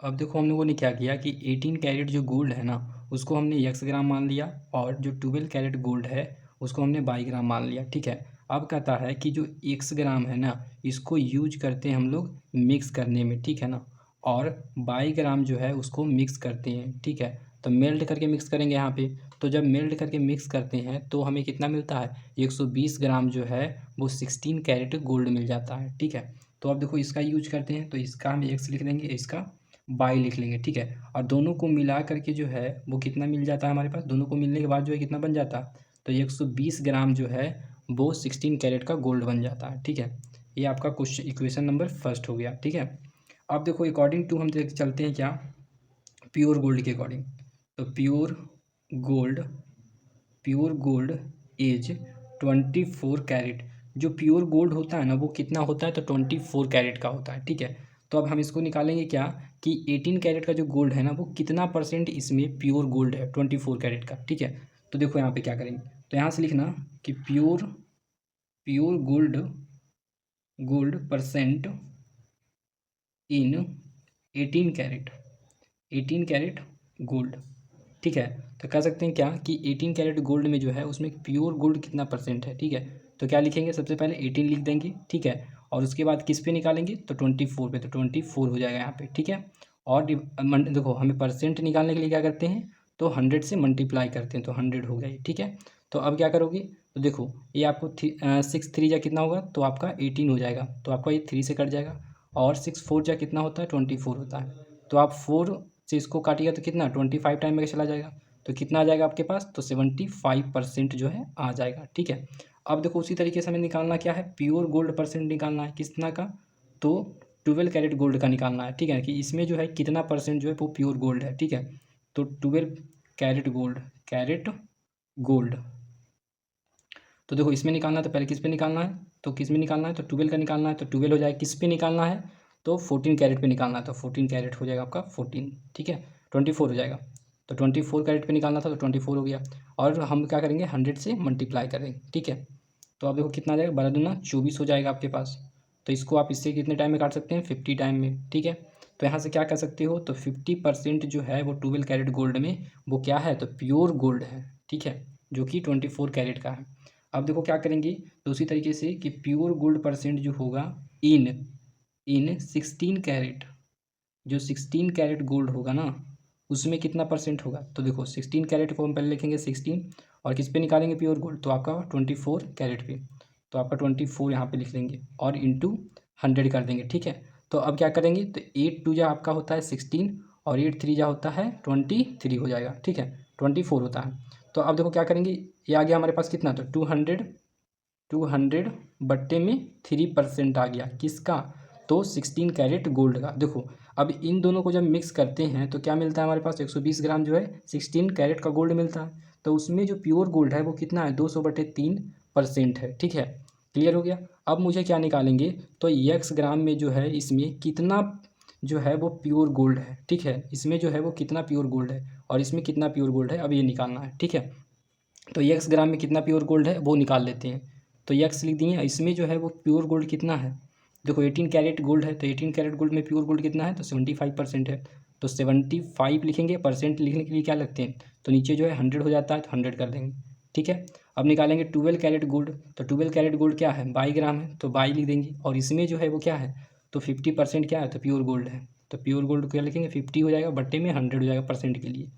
S1: अब देखो हम लोगों ने क्या किया कि 18 कैरेट जो गोल्ड है ना उसको हमने x ग्राम मान लिया और जो 12 कैरेट गोल्ड है उसको हमने 22 ग्राम मान लिया, ठीक है। अब कहता है कि जो x ग्राम है ना इसको यूज करते हैं हम लोग मिक्स करने में, ठीक है ना। और 22 ग्राम जो है उसको मिक्स करते हैं, ठीक है। तो मेल्ट करके मिक्स करेंगे यहाँ पे। तो जब मेल्ट करके मिक्स करते हैं तो हमें कितना मिलता है 120 ग्राम जो है वो 16 कैरेट गोल्ड मिल जाता है, ठीक है। तो अब देखो इसका यूज करते हैं तो इसका हम x लिख देंगे, इसका बाई लिख लेंगे, ठीक है। और दोनों को मिला करके जो है वो कितना मिल जाता है हमारे पास, दोनों को मिलने के बाद जो है कितना बन जाता है तो 120 ग्राम जो है वो 16 कैरेट का गोल्ड बन जाता है, ठीक है। ये आपका क्वेश्चन इक्वेशन नंबर फर्स्ट हो गया, ठीक है। अब देखो अकॉर्डिंग टू हम चलते हैं क्या प्योर गोल्ड के अकॉर्डिंग। तो gold pure gold is 24 carat. जो प्योर गोल्ड होता है ना वो कितना होता है तो 24 कैरेट का होता है, ठीक है। तो अब हम इसको निकालेंगे क्या कि 18 कैरेट का जो गोल्ड है ना वो कितना परसेंट इसमें प्योर गोल्ड है 24 कैरेट का, ठीक है। तो देखो यहाँ पे क्या करेंगे तो यहाँ से लिखना कि pure pure gold gold percent in 18 carat 18 carat gold, ठीक है। तो कह सकते हैं क्या कि 18 कैरेट गोल्ड में जो है उसमें प्योर गोल्ड कितना परसेंट है, ठीक है। तो क्या लिखेंगे सबसे पहले 18 लिख देंगे, ठीक है। और उसके बाद किस पे निकालेंगे तो 24 पे, तो 24 हो जाएगा यहाँ पे, ठीक है। और देखो हमें परसेंट निकालने के लिए क्या करते हैं तो 100 से मल्टीप्लाई करते हैं, तो 100 हो गया ये, ठीक है। तो अब क्या करोगे तो देखो ये आपको 6 3 जा कितना होगा तो आपका 18 हो जाएगा, तो आपका ये 3 से कट जाएगा। और 6 4 जा कितना होता है 24 होता है। तो आप 4 से इसको काटिएगा तो कितना 25 टाइम में चला जाएगा, तो कितना आ जाएगा आपके पास तो 75% जो है आ जाएगा, ठीक है। अब देखो उसी तरीके से हमें निकालना क्या है प्योर गोल्ड परसेंट निकालना है कितना का तो 12 कैरेट गोल्ड का निकालना है, ठीक है। कि इसमें जो है कितना परसेंट जो है वो प्योर गोल्ड है, ठीक है। तो 12 कैरेट गोल्ड तो देखो इसमें निकालना है तो पहले किस पे निकालना है तो किस में निकालना है तो 12 का निकालना है, तो 12 हो जाएगा किस पे निकालना है तो 14 कैरेट पे निकालना है, तो 14 कैरेट हो जाएगा आपका 14, ठीक है। 24 हो जाएगा, तो 24 कैरेट पे निकालना था तो 24 हो गया। और हम क्या करेंगे 100 से मल्टीप्लाई करेंगे, ठीक है। तो आप देखो कितना आ जाएगा 12 दूना 24 हो जाएगा आपके पास। तो इसको आप इससे कितने टाइम में काट सकते हैं 50 टाइम में, ठीक है। तो यहाँ से क्या कर सकते हो तो 50% जो है वो 12 कैरेट गोल्ड में वो क्या है तो प्योर गोल्ड है, ठीक है, जो कि 24 कैरेट का है। अब देखो क्या करेंगे तो उसी तरीके से कि प्योर गोल्ड परसेंट जो होगा इन इन 16 कैरेट, जो 16 कैरेट गोल्ड होगा ना उसमें कितना परसेंट होगा तो देखो 16 कैरेट को हम पहले लिखेंगे 16 और किस पे निकालेंगे प्योर गोल्ड तो आपका 24 कैरेट पे, तो आपका 24 यहाँ पे लिख लेंगे और इंटू 100 कर देंगे, ठीक है। तो अब क्या करेंगे तो 8 2 जा आपका होता है 16 और 8 3 जा होता है 23 हो जाएगा, ठीक है। 24 होता है। तो अब देखो क्या करेंगे ये आ गया हमारे पास कितना तो 200 बट्टे में 3% आ गया किसका तो 16 कैरेट गोल्ड का। देखो अब इन दोनों को जब मिक्स करते हैं तो क्या मिलता है हमारे पास 120 ग्राम जो है 16 कैरेट का गोल्ड मिलता है। तो उसमें जो प्योर गोल्ड है वो कितना है 200/3% है, ठीक है। क्लियर हो गया। अब मुझे क्या निकालेंगे तो x ग्राम में जो है इसमें कितना जो है वो प्योर गोल्ड है, ठीक है। इसमें जो है वो कितना प्योर गोल्ड है और इसमें कितना प्योर गोल्ड है अब ये निकालना है, ठीक है। तो x ग्राम में कितना प्योर गोल्ड है वो निकाल लेते हैं। तो x लिख दिए, इसमें जो है वो प्योर गोल्ड कितना है, देखो 18 कैरेट गोल्ड है, तो 18 कैरेट गोल्ड में प्योर गोल्ड कितना है, तो 75% है। तो 75 लिखेंगे, परसेंट लिखने के लिए क्या लगते हैं, तो नीचे जो है 100 हो जाता है, तो 100 कर देंगे, ठीक है। अब निकालेंगे 12 कैरेट गोल्ड, तो 12 कैरेट गोल्ड क्या है, 22 ग्राम है, तो 22 लिख देंगे। और इसमें जो है वो क्या है, तो 50% क्या है, तो प्योर गोल्ड है, तो प्योर गोल्ड क्या लिखेंगे, 50 हो जाएगा, बट्टे में 100 हो जाएगा परसेंट के लिए।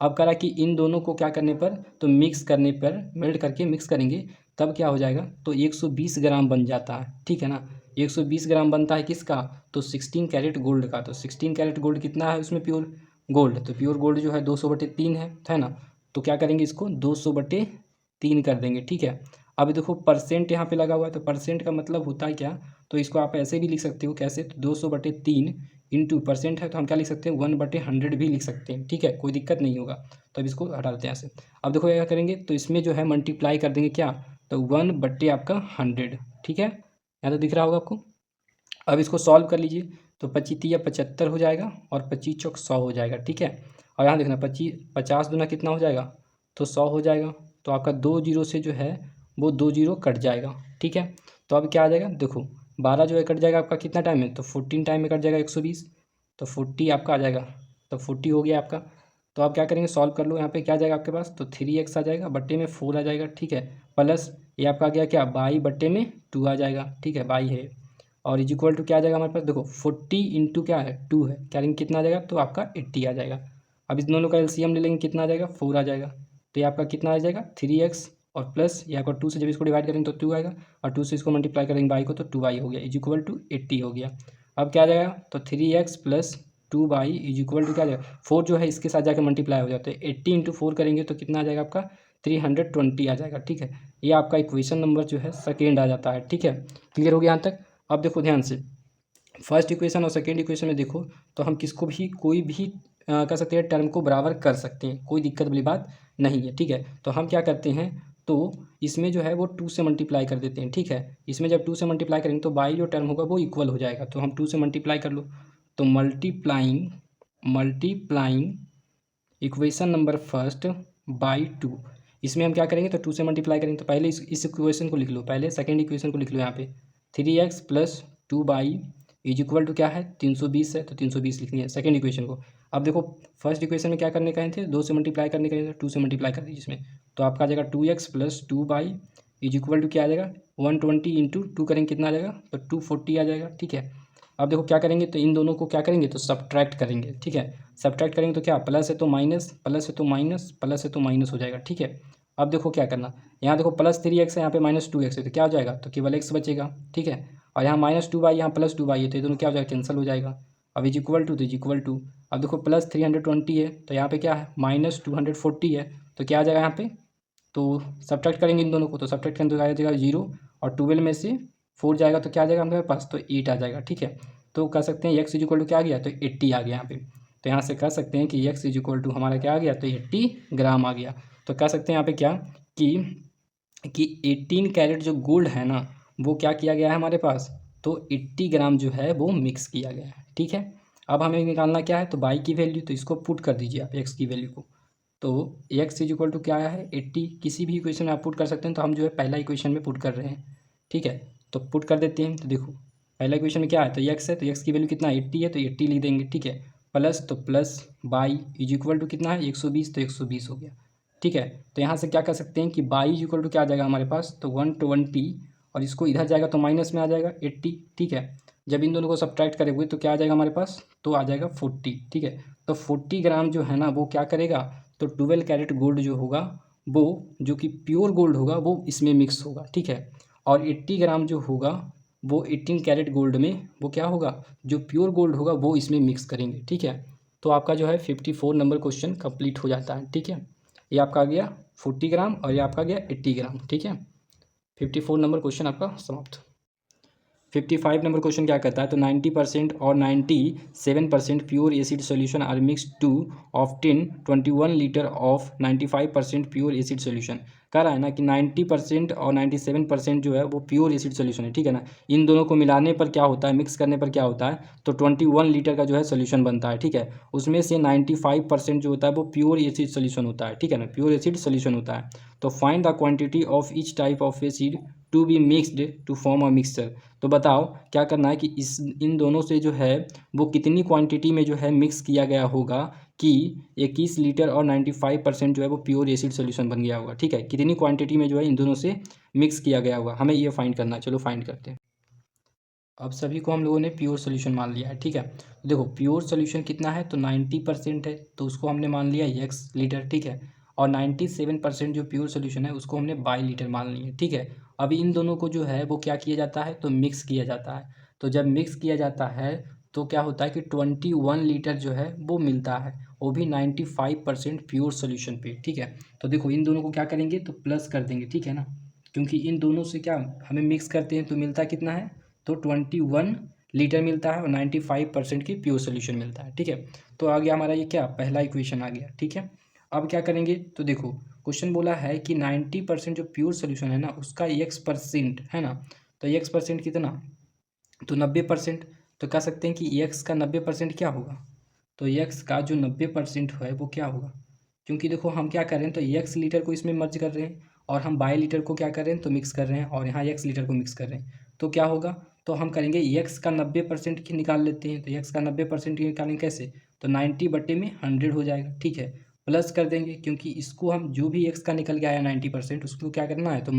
S1: अब करा कि इन दोनों को क्या करने पर, तो मिक्स करने पर, मेल्ट करके मिक्स करेंगे, तब क्या हो जाएगा, तो 120 ग्राम बन जाता है, ठीक है ना। 120 ग्राम बनता है किसका, तो 16 कैरेट गोल्ड का। तो 16 कैरेट गोल्ड कितना है उसमें प्योर गोल्ड, तो प्योर गोल्ड जो है 200/3 है ना। तो क्या करेंगे, इसको 200/3 कर देंगे, ठीक है। अब देखो परसेंट यहाँ पे लगा हुआ है, तो परसेंट का मतलब होता है क्या, तो इसको आप ऐसे भी लिख सकते हो, कैसे, तो 200/3 इंटू परसेंट है, तो हम क्या लिख सकते हैं 1/100 भी लिख सकते हैं, ठीक है, कोई दिक्कत नहीं होगा। तो अब इसको हटा देते हैं ऐसे। अब देखो क्या करेंगे, तो इसमें जो है मल्टीप्लाई कर देंगे क्या, तो 1/100, ठीक है, यहाँ तो दिख रहा होगा आपको। अब इसको सॉल्व कर लीजिए, तो 25 75 हो जाएगा, और 25 चौक 100 हो जाएगा, ठीक है। और यहाँ देखना 50 दूना कितना हो जाएगा, तो 100 हो जाएगा। तो आपका 2 जीरो से जो है वो 2 जीरो कट जाएगा, ठीक है। तो अब क्या आ जाएगा, देखो 12 जो है कट जाएगा आपका कितना टाइम है, तो 14 टाइम में कट जाएगा 120, तो 40 आपका आ जाएगा, तो 40 हो गया आपका। तो आप क्या करेंगे, सॉल्व कर लो, यहाँ पे क्या आ जाएगा आपके पास, तो 3x आ जाएगा, बट्टे में 4 आ जाएगा, ठीक है, प्लस ये आपका आ गया क्या, 22/2 आ जाएगा, ठीक है, 22 है। और इज इक्वल टू क्या आ जाएगा हमारे पास, देखो 40 इंटू क्या है 2 है, क्या लेंगे कितना आ जाएगा, तो आपका 80 आ जाएगा। अब इस दोनों का एलसीएम ले लेंगे, कितना आ जाएगा, 4 आ जाएगा। तो ये आपका कितना आ जाएगा 3x, और प्लस ये आपका 2 से जब इसको डिवाइड करेंगे तो 2 आएगा, और 2 से इसको मल्टीप्लाई करेंगे बाई को, तो 2y हो गया, इज इक्वल टू 80 हो गया। अब क्या आ जाएगा, तो 3x plus 2y is equal to क्या आ जाएगा, 4 जो है इसके साथ जाकर मल्टीप्लाई हो जाता है, 80 इंटू 4 करेंगे तो कितना आ जाएगा आपका 320 आ जाएगा, ठीक है। ये आपका इक्वेशन नंबर जो है सेकेंड आ जाता है, ठीक है। क्लियर हो गया यहाँ तक। अब देखो ध्यान से, फर्स्ट इक्वेशन और सेकेंड इक्वेशन में देखो, तो हम किसको भी कोई भी कर सकते हैं, टर्म को बराबर कर सकते हैं, कोई दिक्कत वाली बात नहीं है, ठीक है। तो हम क्या करते हैं, तो इसमें जो है वो 2 से मल्टीप्लाई कर देते हैं, ठीक है। इसमें जब 2 से मल्टीप्लाई करेंगे तो बाई जो टर्म होगा वो इक्वल हो जाएगा, तो हम 2 से मल्टीप्लाई कर लो, तो multiplying equation number first by 2। इसमें हम क्या करेंगे, तो 2 से मल्टीप्लाई करेंगे, तो पहले इस इक्वेशन को लिख लो, पहले सेकेंड इक्वेशन को लिख लो यहाँ पे, 3x plus 2y is equal to क्या है 320 है, तो 320 लिखनी है सेकेंड इक्वेशन को। अब देखो फर्स्ट इक्वेशन में क्या करने का थे, 2 से मल्टीप्लाई करने का, 2 से मल्टीप्लाई कर दीजिए इसमें, तो आपका आ जाएगा 2x plus 2y is equal to क्या आ जाएगा 120 इंटू 2 करेंगे कितना आ जाएगा, तो 240 आ जाएगा, ठीक है। अब देखो क्या करेंगे, तो इन दोनों को क्या करेंगे, तो सब्ट्रैक्ट करेंगे, ठीक है। सब्ट्रैक्ट करेंगे तो क्या, प्लस है तो माइनस, प्लस है तो माइनस, प्लस है तो माइनस हो जाएगा, ठीक है। अब देखो क्या करना, यहाँ देखो प्लस 3x है, यहाँ पे माइनस 2x है, तो क्या हो जाएगा, तो केवल x बचेगा, ठीक है। और यहाँ -2y, यहाँ +2y है, तो ये दोनों क्या हो जाएगा, कैंसिल हो जाएगा। अब इज इक्वल टू, तो इज इक्वल टू, अब देखो प्लस 320 है, तो यहाँ पे क्या है -240 है, तो क्या आ जाएगा यहाँ पे, तो सब्ट्रैक्ट करेंगे इन दोनों को, तो सब्ट्रैक्ट करेंगे तो आ जाएगा 0, और 12 में से 4 जाएगा तो क्या आ जाएगा हमारे पास, तो 8 आ जाएगा, ठीक है। तो कह सकते हैं x इज इक्वल टू क्या आ गया, तो 80 आ गया यहाँ पे। तो यहाँ से कह सकते हैं कि x इज इक्वल टू हमारा क्या आ गया, तो 80 ग्राम आ गया। तो कह सकते हैं यहाँ पे क्या, कि 18 कैरेट जो गोल्ड है ना, वो क्या किया गया है हमारे पास, तो 80 ग्राम जो है वो मिक्स किया गया है, ठीक है। अब हमें निकालना क्या है, तो बाई की वैल्यू, तो इसको पुट कर दीजिए आप x की वैल्यू को। तो x इज इक्वल टू क्या आया है 80, किसी भी इक्वेशन में आप पुट कर सकते हैं, तो हम जो है पहला इक्वेशन में पुट कर रहे हैं, ठीक है। तो पुट कर देते हैं, तो देखो पहला इक्वेशन में क्या है, तो x है, तो x की वैल्यू कितना 80 है, तो 80 लिख देंगे, ठीक है। प्लस, तो plus y is equal to कितना है 120, तो 120 हो गया, ठीक है। तो यहाँ से क्या कर सकते हैं कि बाई इज इक्वल टू क्या आ जाएगा हमारे पास, तो 120, और इसको इधर जाएगा तो माइनस में आ जाएगा 80, ठीक है। जब इन दोनों को सब्ट्रैक्ट करेंगे तो क्या आ जाएगा हमारे पास, तो आ जाएगा 40, ठीक है। तो 40 ग्राम जो है ना वो क्या करेगा, तो 12 कैरेट गोल्ड जो होगा वो, जो कि प्योर गोल्ड होगा, वो इसमें मिक्स होगा, ठीक है। और 80 ग्राम जो होगा वो 18 कैरेट गोल्ड में वो क्या होगा, जो प्योर गोल्ड होगा वो इसमें मिक्स करेंगे, ठीक है। तो आपका जो है 54 नंबर क्वेश्चन कंप्लीट हो जाता है, ठीक है। ये आपका आ गया 40 ग्राम, और ये आपका गया 80 ग्राम, ठीक है। 54 नंबर क्वेश्चन आपका समाप्त। 55 नंबर क्वेश्चन क्या कहता है, तो 90% और 97% pure acid solution are mix to of 21 litre of 95% pure acid solution. कह रहा है ना कि 90% और 97% जो है वो प्योर एसिड सोल्यूशन है, ठीक है ना। इन दोनों को मिलाने पर क्या होता है, मिक्स करने पर क्या होता है, तो 21 लीटर का जो है सोल्यूशन बनता है, ठीक है। उसमें से 95% जो होता है वो प्योर एसिड सोल्यूशन होता है, ठीक है ना, प्योर एसिड सोल्यूशन होता है। तो find the quantity of each type of acid to be mixed to form a mixture. तो बताओ क्या करना है कि इन दोनों से जो है वो कितनी क्वांटिटी में जो है मिक्स किया गया होगा कि 21 लीटर और 95% जो है वो प्योर एसिड सोल्यूशन बन गया होगा, ठीक है। कितनी क्वांटिटी में जो है इन दोनों से मिक्स किया गया होगा, हमें ये फाइंड करना है। चलो फाइंड करते हैं। अब सभी को हम लोगों ने प्योर सोल्यूशन मान लिया है, ठीक है। देखो प्योर सोल्यूशन कितना है, तो 90% है, तो उसको हमने मान लिया एक्स लीटर, ठीक है। और 97% जो प्योर सोल्यूशन है उसको हमने बाई लीटर मान लिया, ठीक है। अब इन दोनों को जो है वो क्या किया जाता है, तो मिक्स किया जाता है। तो जब मिक्स किया जाता है तो क्या होता है कि 21 लीटर जो है वो मिलता है, वो भी 95% प्योर सोल्यूशन पे, ठीक है। तो देखो इन दोनों को क्या करेंगे, तो प्लस कर देंगे, ठीक है ना, क्योंकि इन दोनों से क्या हमें मिक्स करते हैं तो मिलता कितना है, तो 21 लीटर मिलता है और 95% की प्योर सोल्यूशन मिलता है, ठीक है। तो आ गया हमारा ये क्या, पहला इक्वेशन आ गया, ठीक है। अब क्या करेंगे, तो देखो क्वेश्चन बोला है कि 90% जो प्योर सोल्यूशन है ना उसका x% है ना, तो x% कितना, तो 90%। तो कह सकते हैं कि x का 90% क्या होगा, तो x का जो 90% है वो क्या होगा, क्योंकि देखो हम क्या कर रहे हैं, तो x लीटर को इसमें मर्ज कर रहे हैं और हम बाई लीटर को क्या कर रहे हैं, तो मिक्स कर रहे हैं, और यहाँ x लीटर को मिक्स कर रहे हैं। तो क्या होगा, तो हम करेंगे x का 90% की निकाल लेते हैं। तो x का 90% की निकालेंगे कैसे, तो 90/100 हो जाएगा, ठीक है। प्लस कर देंगे क्योंकि इसको हम जो भी x का निकल के आया 90% उसको क्या करना है, तो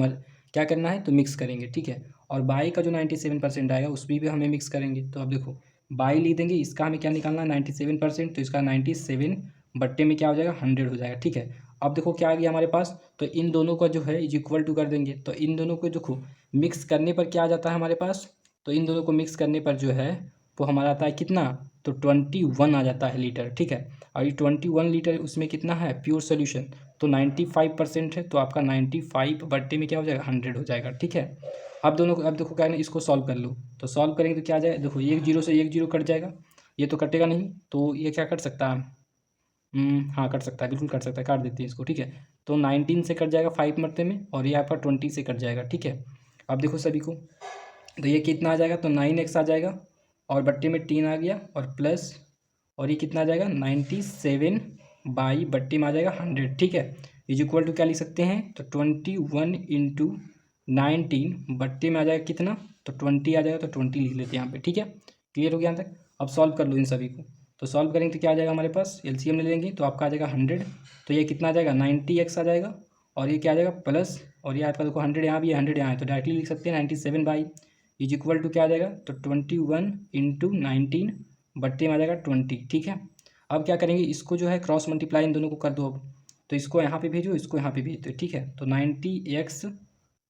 S1: क्या करना है, तो मिक्स करेंगे, ठीक है। और बाई का जो 97% आएगा उसमें भी हमें मिक्स करेंगे। तो अब देखो बाई लिख देंगे, इसका हमें क्या निकालना है, 97%, तो इसका 97 में क्या हो जाएगा, 100 हो जाएगा, ठीक है। अब देखो क्या आ गया हमारे पास, तो इन दोनों का जो है इज इक्वल टू कर देंगे। तो इन दोनों को देखो मिक्स करने पर क्या आ जाता है हमारे पास, तो इन दोनों को मिक्स करने पर जो है वो हमारा आता है कितना, तो 21 आ जाता है लीटर, ठीक है। और ये 21 लीटर उसमें कितना है प्योर सोल्यूशन, तो 95% है, तो आपका 95 में क्या हो जाएगा, 100 हो जाएगा, ठीक है। अब देखो क्या है ना, इसको सॉल्व कर लो। तो सॉल्व करेंगे तो क्या आ जाएगा, देखो एक जीरो से एक जीरो कट जाएगा, ये तो कटेगा नहीं, तो ये क्या कट सकता है, हाँ कट सकता है, बिल्कुल कट सकता है, काट देते हैं इसको, ठीक है। तो 19 से कट जाएगा 5 मरते में, और ये आपका 20 से कट जाएगा, ठीक है। अब देखो सभी को, तो ये कितना आ जाएगा, तो 9x आ जाएगा, और बट्टे में 3 आ गया, और प्लस, और ये कितना आ जाएगा, 97 बाई बट्टे में आ जाएगा 100, ठीक है। इज इक्वल टू क्या लिख सकते हैं, तो 21 इंटू 19 बट्टे में आ जाएगा कितना, तो 20 आ जाएगा, तो 20 लिख लेते हैं यहाँ पे, ठीक है। क्लियर हो गया यहाँ तक। अब सॉल्व कर लो इन सभी को। तो सॉल्व करेंगे तो क्या आ जाएगा हमारे पास, एलसीएम ले लेंगे तो आपका आ जाएगा 100। तो ये कितना आ जाएगा, 90x आ जाएगा, और ये क्या आ जाएगा प्लस, और ये आपका देखो 100 यहाँ भी है, 100 यहाँ है, तो डायरेक्टली लिख सकते हैं 97 बाई इज इक्वल टू क्या आ जाएगा, तो 21 इंटू 19 बट्टे में आ जाएगा 20, ठीक है। अब क्या करेंगे, इसको जो है क्रॉस मल्टीप्लाई इन दोनों को कर दो अब। तो इसको यहाँ पे भेजो, इसको यहाँ पे भेज दो, ठीक है। तो 90x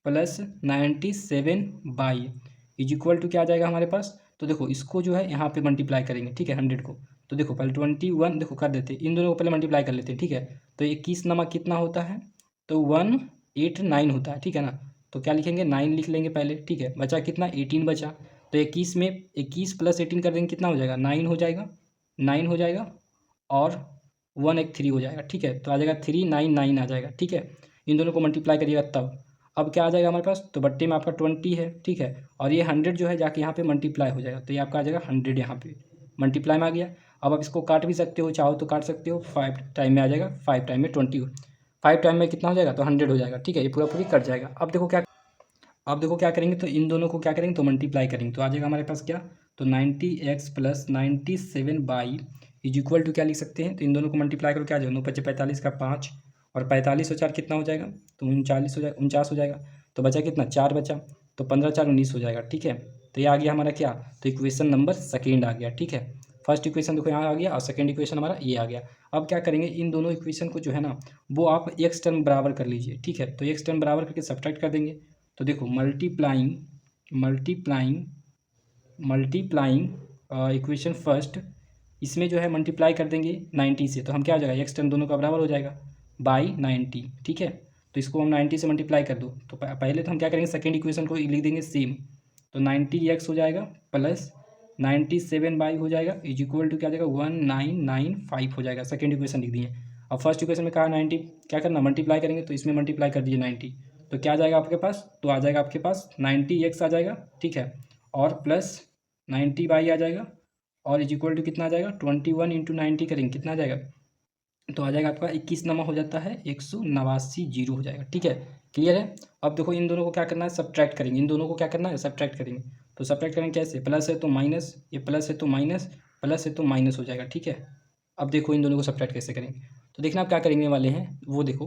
S1: plus 97 y is equal to क्या आ जाएगा हमारे पास, तो देखो इसको जो है यहाँ पे मल्टीप्लाई करेंगे, ठीक है, 100 को। तो देखो पहले 21 देखो कर देते हैं, इन दोनों को पहले मल्टीप्लाई कर लेते हैं, ठीक है। तो 21 नमक कितना होता है, तो 189 होता है, ठीक है ना। तो क्या लिखेंगे, 9 लिख लेंगे पहले, ठीक है। बचा कितना, 18 बचा। तो 21 में 21 प्लस 18 कर देंगे, कितना हो जाएगा, 9 हो जाएगा, 9 हो जाएगा, और 1 एक 3 हो जाएगा, ठीक है। तो आ जाएगा 399 आ जाएगा, ठीक है। इन दोनों को मल्टीप्लाई करिएगा तब। अब क्या आ जाएगा हमारे पास, तो बट्टे में आपका 20 है, ठीक है। और ये 100 जो है जाके यहाँ पे मल्टीप्लाई हो जाएगा, तो ये आपका आ जाएगा 100 यहाँ पे मल्टीप्लाई में आ गया। अब आप इसको काट भी सकते हो, चाहो तो काट सकते हो, 5 टाइम में आ जाएगा, 5 टाइम में 20, 5 टाइम में कितना हो जाएगा, तो 100 हो जाएगा, ठीक है। ये पूरा पूरी कट जाएगा। अब देखो क्या करेंगे, तो इन दोनों को क्या करेंगे, तो मल्टीप्लाई करेंगे, तो आ जाएगा हमारे पास क्या, तो 90x plus 97 y is equal to क्या लिख सकते हैं, तो इन दोनों को मल्टीप्लाई करो, क्या आ जाएगा, 9 5 45 का 5, और 45 और 4 कितना हो जाएगा, तो 39 हो जाएगा, 49 हो जाएगा। तो बचा कितना, 4 बचा, तो 15 4 19 हो जाएगा, ठीक है। तो ये आ गया हमारा क्या, तो इक्वेशन नंबर सेकेंड आ गया, ठीक है। फर्स्ट इक्वेशन देखो यहाँ आ गया, और सेकेंड इक्वेशन हमारा ये आ गया। अब क्या करेंगे, इन दोनों इक्वेशन को जो है ना वो आप एक्स टर्म बराबर कर लीजिए, ठीक है। तो एक्स टर्म बराबर करके सब्ट्रैक्ट कर देंगे। तो देखो multiplying multiplying multiplying equation first, इसमें जो है मल्टीप्लाई कर देंगे 90 से, तो हम क्या हो जाएगा, एक्स टर्म दोनों का बराबर हो जाएगा बाई 90, ठीक है। तो इसको हम 90 से मल्टीप्लाई कर दो, तो पहले तो हम क्या करेंगे, सेकेंड इक्वेशन को लिख देंगे सेम। तो 90x हो जाएगा प्लस 97 बाई हो जाएगा इज इक्वल टू क्या हो जाएगा, 1995 हो जाएगा, सेकेंड इक्वेशन लिख दिए। अब फर्स्ट इक्वेशन में कहा 90 क्या करना, मल्टीप्लाई करेंगे, तो इसमें मल्टीप्लाई कर दीजिए 90, तो क्या आ जाएगा आपके पास, तो आ जाएगा आपके पास 90x आ जाएगा, ठीक है, और प्लस 90y आ जाएगा, और इज इक्वल टू कितना आ जाएगा 21 इंटू 90 करेंगे कितना आ जाएगा, तो आ जाएगा आपका 21 नमा हो जाता है 189 जीरो हो जाएगा, ठीक है, क्लियर है। अब देखो इन दोनों को क्या करना है, सब्ट्रैक्ट करेंगे, इन दोनों को क्या करना है, सब्ट्रैक्ट करेंगे, तो सब्ट्रैक्ट करेंगे कैसे, प्लस है तो माइनस, ये प्लस है तो माइनस, प्लस है तो माइनस हो जाएगा, ठीक है। अब देखो इन दोनों को सब्ट्रैक्ट कैसे करेंगे, तो देखना आप क्या करेंगे वाले हैं वो देखो,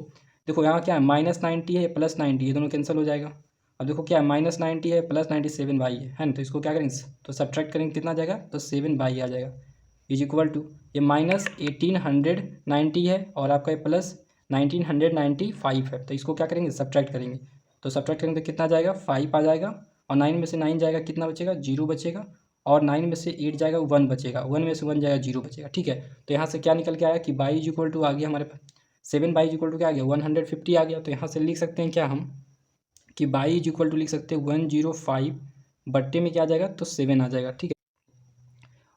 S1: देखो यहाँ क्या है -90 है प्लस 90, ये दोनों कैंसिल हो जाएगा। अब देखो क्या है -90 है प्लस 97y है ना, तो इसको क्या करेंगे, तो सब्ट्रैक्ट करेंगे कितना आ जाएगा, तो 7y आ जाएगा, इज इक्वल टू ये -1890 है और आपका ये प्लस 1995 है, तो इसको क्या करेंगे, सब्ट्रैक्ट करेंगे, तो सब्ट्रैक्ट करेंगे तो कितना आ जाएगा 5 आ जाएगा, और 9 में से 9 जाएगा कितना बचेगा, 0 बचेगा, और 9 में से 8 जाएगा 1 बचेगा, 1 में से 1 जाएगा 0 बचेगा, ठीक है। तो यहाँ से क्या निकल के आया कि बाई इज इक्वल टू आ गया हमारे पास 7 बाई इज इक्वल टू क्या आ गया 150 आ गया, तो यहाँ से लिख सकते हैं क्या हम कि बाई इज इक्वल टू लिख सकते हैं 105 बट्टे में क्या आ जाएगा, तो 7 आ जाएगा, ठीक है।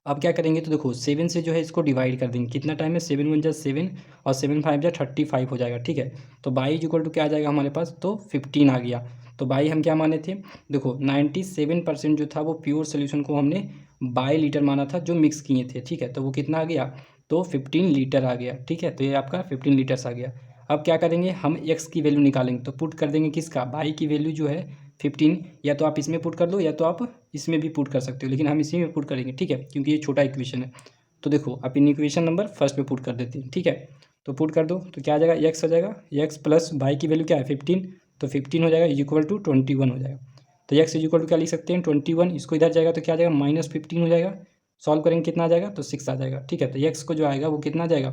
S1: अब क्या करेंगे, तो देखो 7 से जो है इसको डिवाइड कर देंगे, कितना टाइम है, 7 × 7 और 7 × 5 = 35 हो जाएगा, ठीक है। तो बाई इज इक्वल टू क्या आ जाएगा हमारे पास, तो 15 आ गया। तो बाई हम क्या माने थे, देखो 97% जो था वो प्योर सोल्यूशन को हमने बाई लीटर माना था जो मिक्स किए थे, ठीक है, तो वो कितना आ गया, तो 15 लीटर आ गया, ठीक है, तो ये आपका 15 लीटर्स आ गया। अब क्या करेंगे, हम एक्स की वैल्यू निकालेंगे, तो पुट कर देंगे किसका, बाई की वैल्यू जो है 15, या तो आप इसमें पुट कर दो या तो आप इसमें भी पुट कर सकते हो, लेकिन हम इसी में पुट करेंगे, ठीक है, क्योंकि ये छोटा इक्वेशन है। तो देखो आप इन इक्वेशन नंबर फर्स्ट पे पुट कर देते हैं, ठीक है, तो पुट कर दो तो क्या आ जाएगा, एक्स हो जाएगा, एक्स प्लस बाई की वैल्यू क्या है 15, तो 15 हो जाएगा इज इक्वल टू 21 हो जाएगा। तो एक्स इज इक्वल टू क्या लिख सकते हैं 21, इसको इधर जाएगा तो क्या आ जाएगा -15 हो जाएगा, सॉल्व करेंगे कितना आ जाएगा, तो 6 आ जाएगा, ठीक है। तो एक्स को जो आएगा वो कितना आ जाएगा,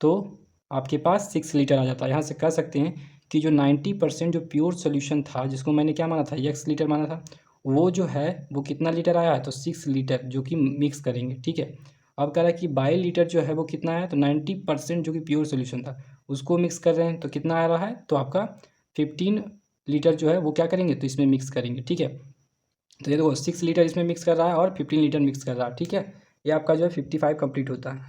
S1: तो आपके पास 6 लीटर आ जाता है। यहाँ से कह सकते हैं कि जो 90% जो प्योर सोल्यूशन था जिसको मैंने क्या माना था, एक्स लीटर माना था, वो जो है वो कितना लीटर आया है, तो 6 लीटर, जो कि मिक्स करेंगे, ठीक है। अब कह रहा है कि बाई लीटर जो है वो कितना है, तो 90% जो कि प्योर सोल्यूशन था उसको मिक्स कर रहे हैं, तो कितना आ रहा है, तो आपका 15 लीटर जो है वो क्या करेंगे, तो इसमें मिक्स करेंगे, ठीक है। तो ये देखो 6 लीटर इसमें मिक्स कर रहा है और 15 लीटर मिक्स कर रहा है, ठीक है। ये आपका जो है 55 कंप्लीट होता है।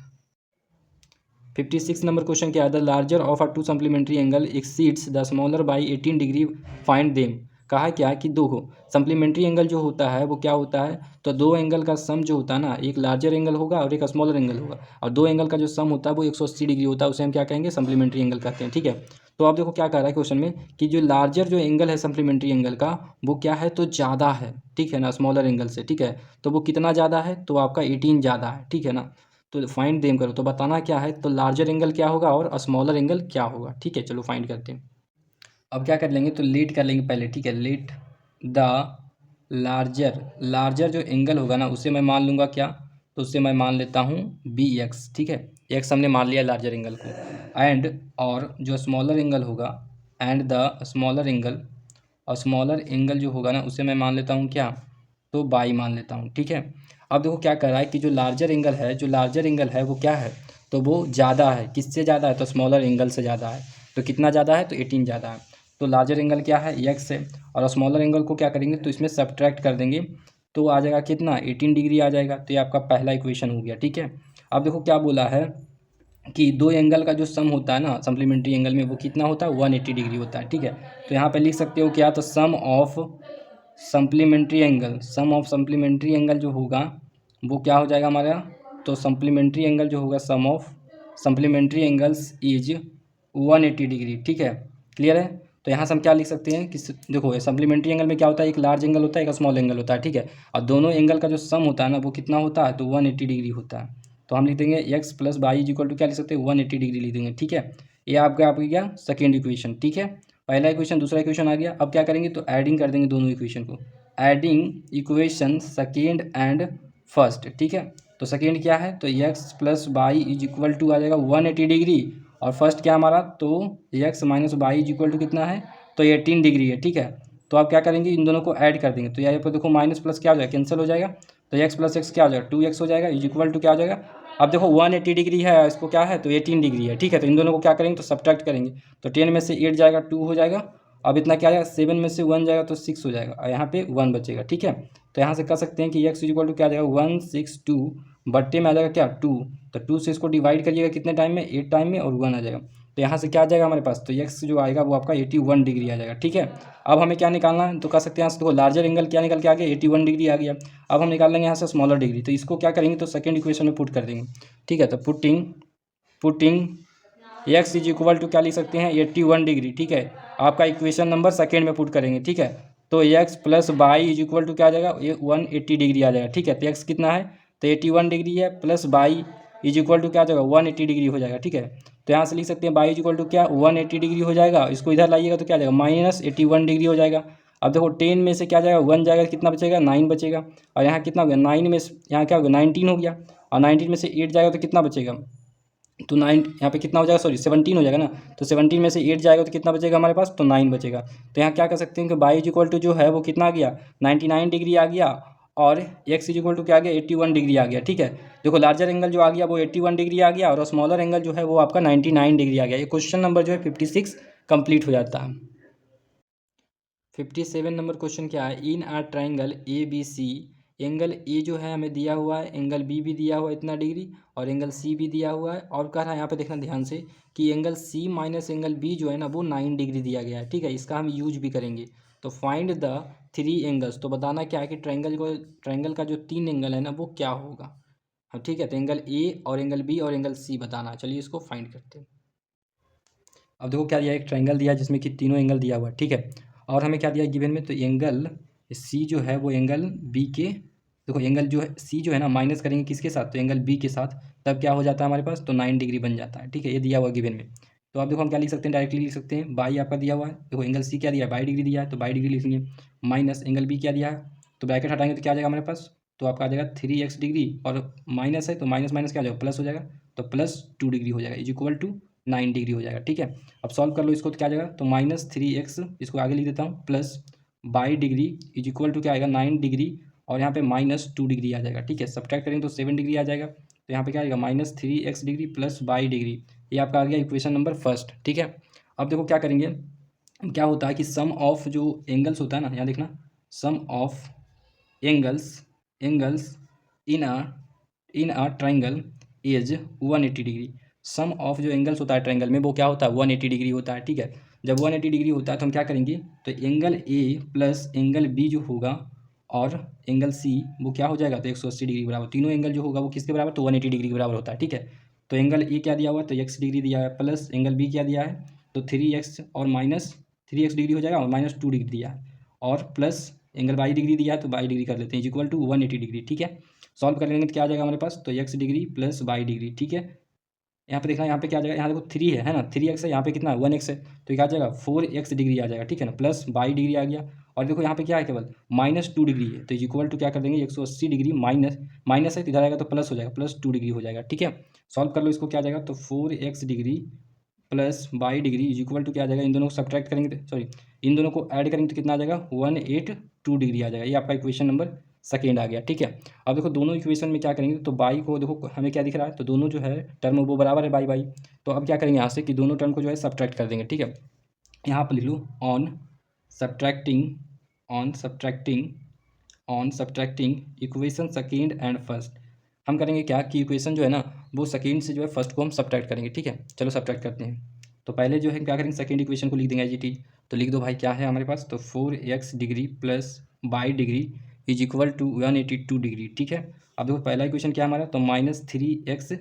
S1: 56 नंबर क्वेश्चन क्या है, the larger of a to supplementary angle exceeds the smaller by 18 degree, find them. कहा क्या कि दो सप्लीमेंट्री एंगल जो होता है वो क्या होता है, तो दो एंगल का सम जो होता है ना, एक लार्जर एंगल होगा और एक स्मॉलर एंगल होगा, और दो एंगल का जो सम होता है वो 180 डिग्री होता है, उसे हम क्या कहेंगे, सप्लीमेंट्री एंगल कहते हैं, ठीक है। तो आप देखो क्या कह रहा है क्वेश्चन में कि जो लार्जर जो एंगल है सप्लीमेंट्री एंगल का वो क्या है, तो ज़्यादा है, ठीक है ना, स्मॉलर एंगल से, ठीक है। तो वो कितना ज़्यादा है, तो आपका 18 ज़्यादा है, ठीक है ना। तो फाइंड देम करो, तो बताना क्या है, तो लार्जर एंगल क्या होगा और स्मॉलर एंगल क्या होगा, ठीक है। चलो फाइंड करते हैं। अब क्या कर लेंगे, तो लेट कर लेंगे पहले, ठीक है, लेट द लार्जर जो एंगल होगा ना उसे मैं मान लूँगा क्या, तो उससे मैं मान लेता हूँ बी एक्स, ठीक है, एक्स हमने मान लिया लार्जर एंगल को, एंड और जो स्मॉलर एंगल होगा, एंड द स्मॉलर एंगल, और स्मॉलर एंगल जो होगा ना उसे मैं मान लेता हूँ क्या, तो बाई मान लेता हूँ, ठीक है। अब देखो क्या कर रहा है कि जो लार्जर एंगल है वो क्या है, तो वो ज़्यादा है, किससे ज़्यादा है, तो स्मॉलर एंगल से ज़्यादा है, तो कितना ज़्यादा है, तो 18 ज़्यादा है। तो लार्जर एंगल क्या है, एक्स है, और स्मॉलर एंगल को क्या करेंगे, तो इसमें सब्ट्रैक्ट कर देंगे, तो आ जाएगा कितना 18 डिग्री आ जाएगा, तो ये आपका पहला इक्वेशन हो गया, ठीक है। अब देखो क्या बोला है कि दो एंगल का जो सम होता है ना सप्लीमेंट्री एंगल में वो कितना होता है 180 डिग्री होता है, ठीक है। तो यहाँ पे लिख सकते हो क्या, तो सम ऑफ सप्लीमेंट्री एंगल जो होगा वो क्या हो जाएगा हमारा, तो सप्लीमेंट्री एंगल जो होगा sum of supplementary angles is 180 degree, ठीक है, क्लियर है। तो यहाँ से हम क्या लिख सकते हैं कि देखो सप्लीमेंट्री एंगल में क्या होता है, एक लार्ज एंगल होता है, एक स्मॉल एंगल होता है, ठीक है, और दोनों एंगल का जो सम होता है ना वो कितना होता है, तो 180 डिग्री होता है। तो हम लिख देंगे x plus y is equal to क्या लिख सकते हैं 180 डिग्री लिख देंगे, ठीक है। ये आपका क्या सेकेंड इक्वेशन, ठीक है, पहला इक्वेशन दूसरा इक्वेशन आ गया। अब क्या करेंगे, तो एडिंग कर देंगे दोनों इक्वेशन को, adding equation second and first, ठीक है। तो सेकेंड क्या है, तो x plus y is equal to आ जाएगा 180 डिग्री, और फर्स्ट क्या हमारा, तो x minus y is equal to कितना है, तो 18 डिग्री है, ठीक है। तो आप क्या करेंगे, इन दोनों को ऐड कर देंगे, तो यहाँ पर देखो माइनस प्लस क्या हो जाएगा, कैंसिल हो जाएगा, तो एक्स प्लस एक्स क्या हो जाएगा 2x हो जाएगा, इज इक्वल टू क्या हो जाएगा, अब देखो 180 डिग्री है, इसको क्या है, तो 18 डिग्री है, ठीक है। तो इन दोनों को क्या करेंगे, तो सब्ट्रैक्ट करेंगे, तो 10 में से 8 जाएगा 2 हो जाएगा, अब इतना क्या आएगा 7 में से 1 जाएगा तो 6 हो जाएगा, और यहाँ पे 1 बचेगा, ठीक है। तो यहाँ से कह सकते हैं कि x इज इक्वल टू क्या आ जाएगा 162 बट्टे में आ जाएगा क्या 2, तो 2 से इसको डिवाइड करिएगा कितने टाइम में 8 टाइम में, और 1 आ जाएगा। तो यहाँ से क्या आ जाएगा हमारे पास, तो एक्स जो आएगा वो आपका 81 डिग्री आ जाएगा। ठीक है, अब हमें क्या निकालना है, तो कह सकते हैं यहाँ से देखो लार्जर एंगल क्या निकल के आ गया 81 डिग्री आ गया। अब हम निकाल लेंगे यहाँ से स्मॉलर डिग्री, तो इसको क्या करेंगे, तो सेकेंड इक्वेशन में पुट कर देंगे। ठीक है, तो putting x is equal to क्या लिख सकते हैं 81 डिग्री। ठीक है, आपका इक्वेशन नंबर सेकेंड में पुट करेंगे। ठीक है, तो x plus y is equal to क्या आ जाएगा, ये 180 डिग्री आ जाएगा। ठीक है, तो एक्स कितना है, तो 81 डिग्री है, plus y is equal to क्या आ जाएगा 180 डिग्री हो जाएगा। ठीक है, तो यहाँ से लिख सकते हैं वाई इज इक्वल टू क्या 180 डिग्री हो जाएगा। इसको इधर लाइएगा तो क्या आ जाएगा -81 डिग्री हो जाएगा। अब देखो 10 में से क्या जाएगा 1 जाएगा, कितना बचेगा 9 बचेगा, और यहाँ कितना हो गया 9 में यहाँ क्या हो गया 19 हो गया, और 19 में से 8 जाएगा तो कितना बचेगा, तो 9 यहाँ पे कितना हो जाएगा, सॉरी 17 हो जाएगा ना, तो 17 में से 8 जाएगा तो कितना बचेगा हमारे पास, तो 9 बचेगा। तो यहाँ क्या कर सकते हैं कि बाई इज इक्वल टू जो है वो कितना आ गया 99 डिग्री आ गया, और एक्स इज इक्वल टू क्या आ गया 81 डिग्री आ गया। ठीक है, देखो लार्जर एंगल जो आ गया वो 81 डिग्री आ गया, और स्मॉलर एंगल जो है वो आपका 99 डिग्री आ गया। ये क्वेश्चन नंबर जो है 56 कंप्लीट हो जाता है। 57 नंबर क्वेश्चन क्या है, in a triangle A B C, angle A जो है हमें दिया हुआ है, एंगल बी भी दिया हुआ है इतना डिग्री, और एंगल सी भी दिया हुआ है, और कह रहा है यहाँ पे देखना ध्यान से कि angle C minus angle B जो है ना वो 9 डिग्री दिया गया है। ठीक है, इसका हम यूज भी करेंगे। तो फाइंड द 3 एंगल्स, तो बताना क्या है कि ट्राइंगल का जो 3 एंगल है ना वो क्या होगा। हाँ ठीक है, तो एंगल ए और एंगल बी और एंगल सी बताना है। चलिए इसको फाइंड करते हैं। अब देखो क्या दिया है, एक ट्राइंगल दिया है जिसमें कि तीनों एंगल दिया हुआ है। ठीक है, और हमें क्या दिया है गिवन में, तो एंगल सी जो है वो एंगल बी के, देखो एंगल जो है सी जो है ना माइनस करेंगे किसके साथ, तो एंगल बी के साथ, तब क्या हो जाता है हमारे पास, तो 9 डिग्री बन जाता है। ठीक है, ये दिया हुआ गिवन में। तो अब देखो हम क्या लिख सकते हैं, डायरेक्टली लिख सकते हैं, बाई आपका दिया हुआ है, देखो एंगल सी क्या दिया है 22 डिग्री दिया है, तो 22 डिग्री लिखेंगे, माइनस एंगल बी क्या दिया है, तो ब्रैकेट हटाएंगे तो क्या आ जाएगा हमारे पास, तो आपका आ जाएगा 3x डिग्री, और माइनस है तो माइनस माइनस क्या आ जाएगा प्लस हो जाएगा, तो +2 डिग्री हो जाएगा, इज इक्वल टू 9 डिग्री हो जाएगा। ठीक है, अब सॉल्व कर लो इसको तो क्या आ जाएगा, तो -3x, इसको आगे लिख देता हूँ, plus 22 degree is equal to क्या आएगा 9 डिग्री, और यहाँ पे -2 डिग्री आ जाएगा। ठीक है, सब्ट्रैक्ट करेंगे तो 7 डिग्री आ जाएगा, तो यहाँ पे क्या आएगा -3x डिग्री प्लस 22 डिग्री, ये आपका आ गया इक्वेशन नंबर फर्स्ट। ठीक है, अब देखो क्या करेंगे, क्या होता है कि सम ऑफ जो एंगल्स होता है ना, यहाँ देखना, sum of angles in a triangle is 180 degree. Sum of जो एंगल्स होता है ट्राइंगल में वो क्या होता है 180 डिग्री होता है। ठीक है, जब 180 डिग्री होता है तो हम क्या करेंगे, तो angle A plus angle B जो होगा और एंगल सी वो क्या हो जाएगा, तो 180 डिग्री बराबर, तीनों एंगल जो होगा वो किसके बराबर, तो 180 डिग्री के बराबर होता है। ठीक है, तो एंगल ए क्या दिया हुआ है, तो x डिग्री दिया है, प्लस एंगल बी क्या दिया है, तो 3x और -3x डिग्री हो जाएगा, और -2 डिग्री दिया है, और प्लस एंगल 22 डिग्री दिया है तो 22 डिग्री कर लेते हैं, इज इक्वल टू 180 डिग्री। ठीक है, सॉल्व कर लेंगे तो क्या आ जाएगा हमारे पास, तो x डिग्री प्लस 22 डिग्री। ठीक है, यहाँ पे देखना, यहाँ पे क्या आ जाएगा, यहाँ देखो 3 है ना, 3x है, यहाँ पे कितना है 1x है, तो क्या आ जाएगा 4x डिग्री आ जाएगा। ठीक है ना, प्लस 22 डिग्री आ गया, और देखो यहाँ पे क्या है केवल -2 डिग्री है, तो इक्वल टू क्या कर देंगे 180 डिग्री, माइनस है तो इधर आएगा तो प्लस हो जाएगा, +2 डिग्री हो जाएगा। ठीक है, सॉल्व कर लो इसको, क्या आ जाएगा, तो 4x degree plus 22 degree is equal to क्या आ जाएगा, इन दोनों को सब्ट्रैक्ट करेंगे, सॉरी इन दोनों को ऐड करेंगे तो कितना आ जाएगा 182 डिग्री आ जाएगा। ये आपका इक्वेशन नंबर सेकेंड आ गया। ठीक है, अब देखो दोनों इक्वेशन में क्या करेंगे, तो बाई को देखो हमें क्या दिख रहा है, तो दोनों जो है टर्म वो बराबर है बाई बाई, तो अब क्या करेंगे यहाँ से कि दोनों टर्म को जो है सब्ट्रैक्ट कर देंगे। ठीक है, यहाँ पर लिख लो subtracting on subtracting equation second and first. हम करेंगे क्या कि इक्वेशन जो है ना वो सेकेंड से जो है फर्स्ट को हम सब्ट्रैक्ट करेंगे। ठीक है, चलो सब्ट्रैक्ट करते हैं। तो पहले जो है क्या करेंगे, सेकेंड इक्वेशन को लिख देंगे एज इट इज, तो लिख दो भाई क्या है हमारे पास, तो 4x degree plus 22 degree is equal to 182 degree. ठीक है, अब देखो पहला इक्वेशन क्या है हमारा, तो -3x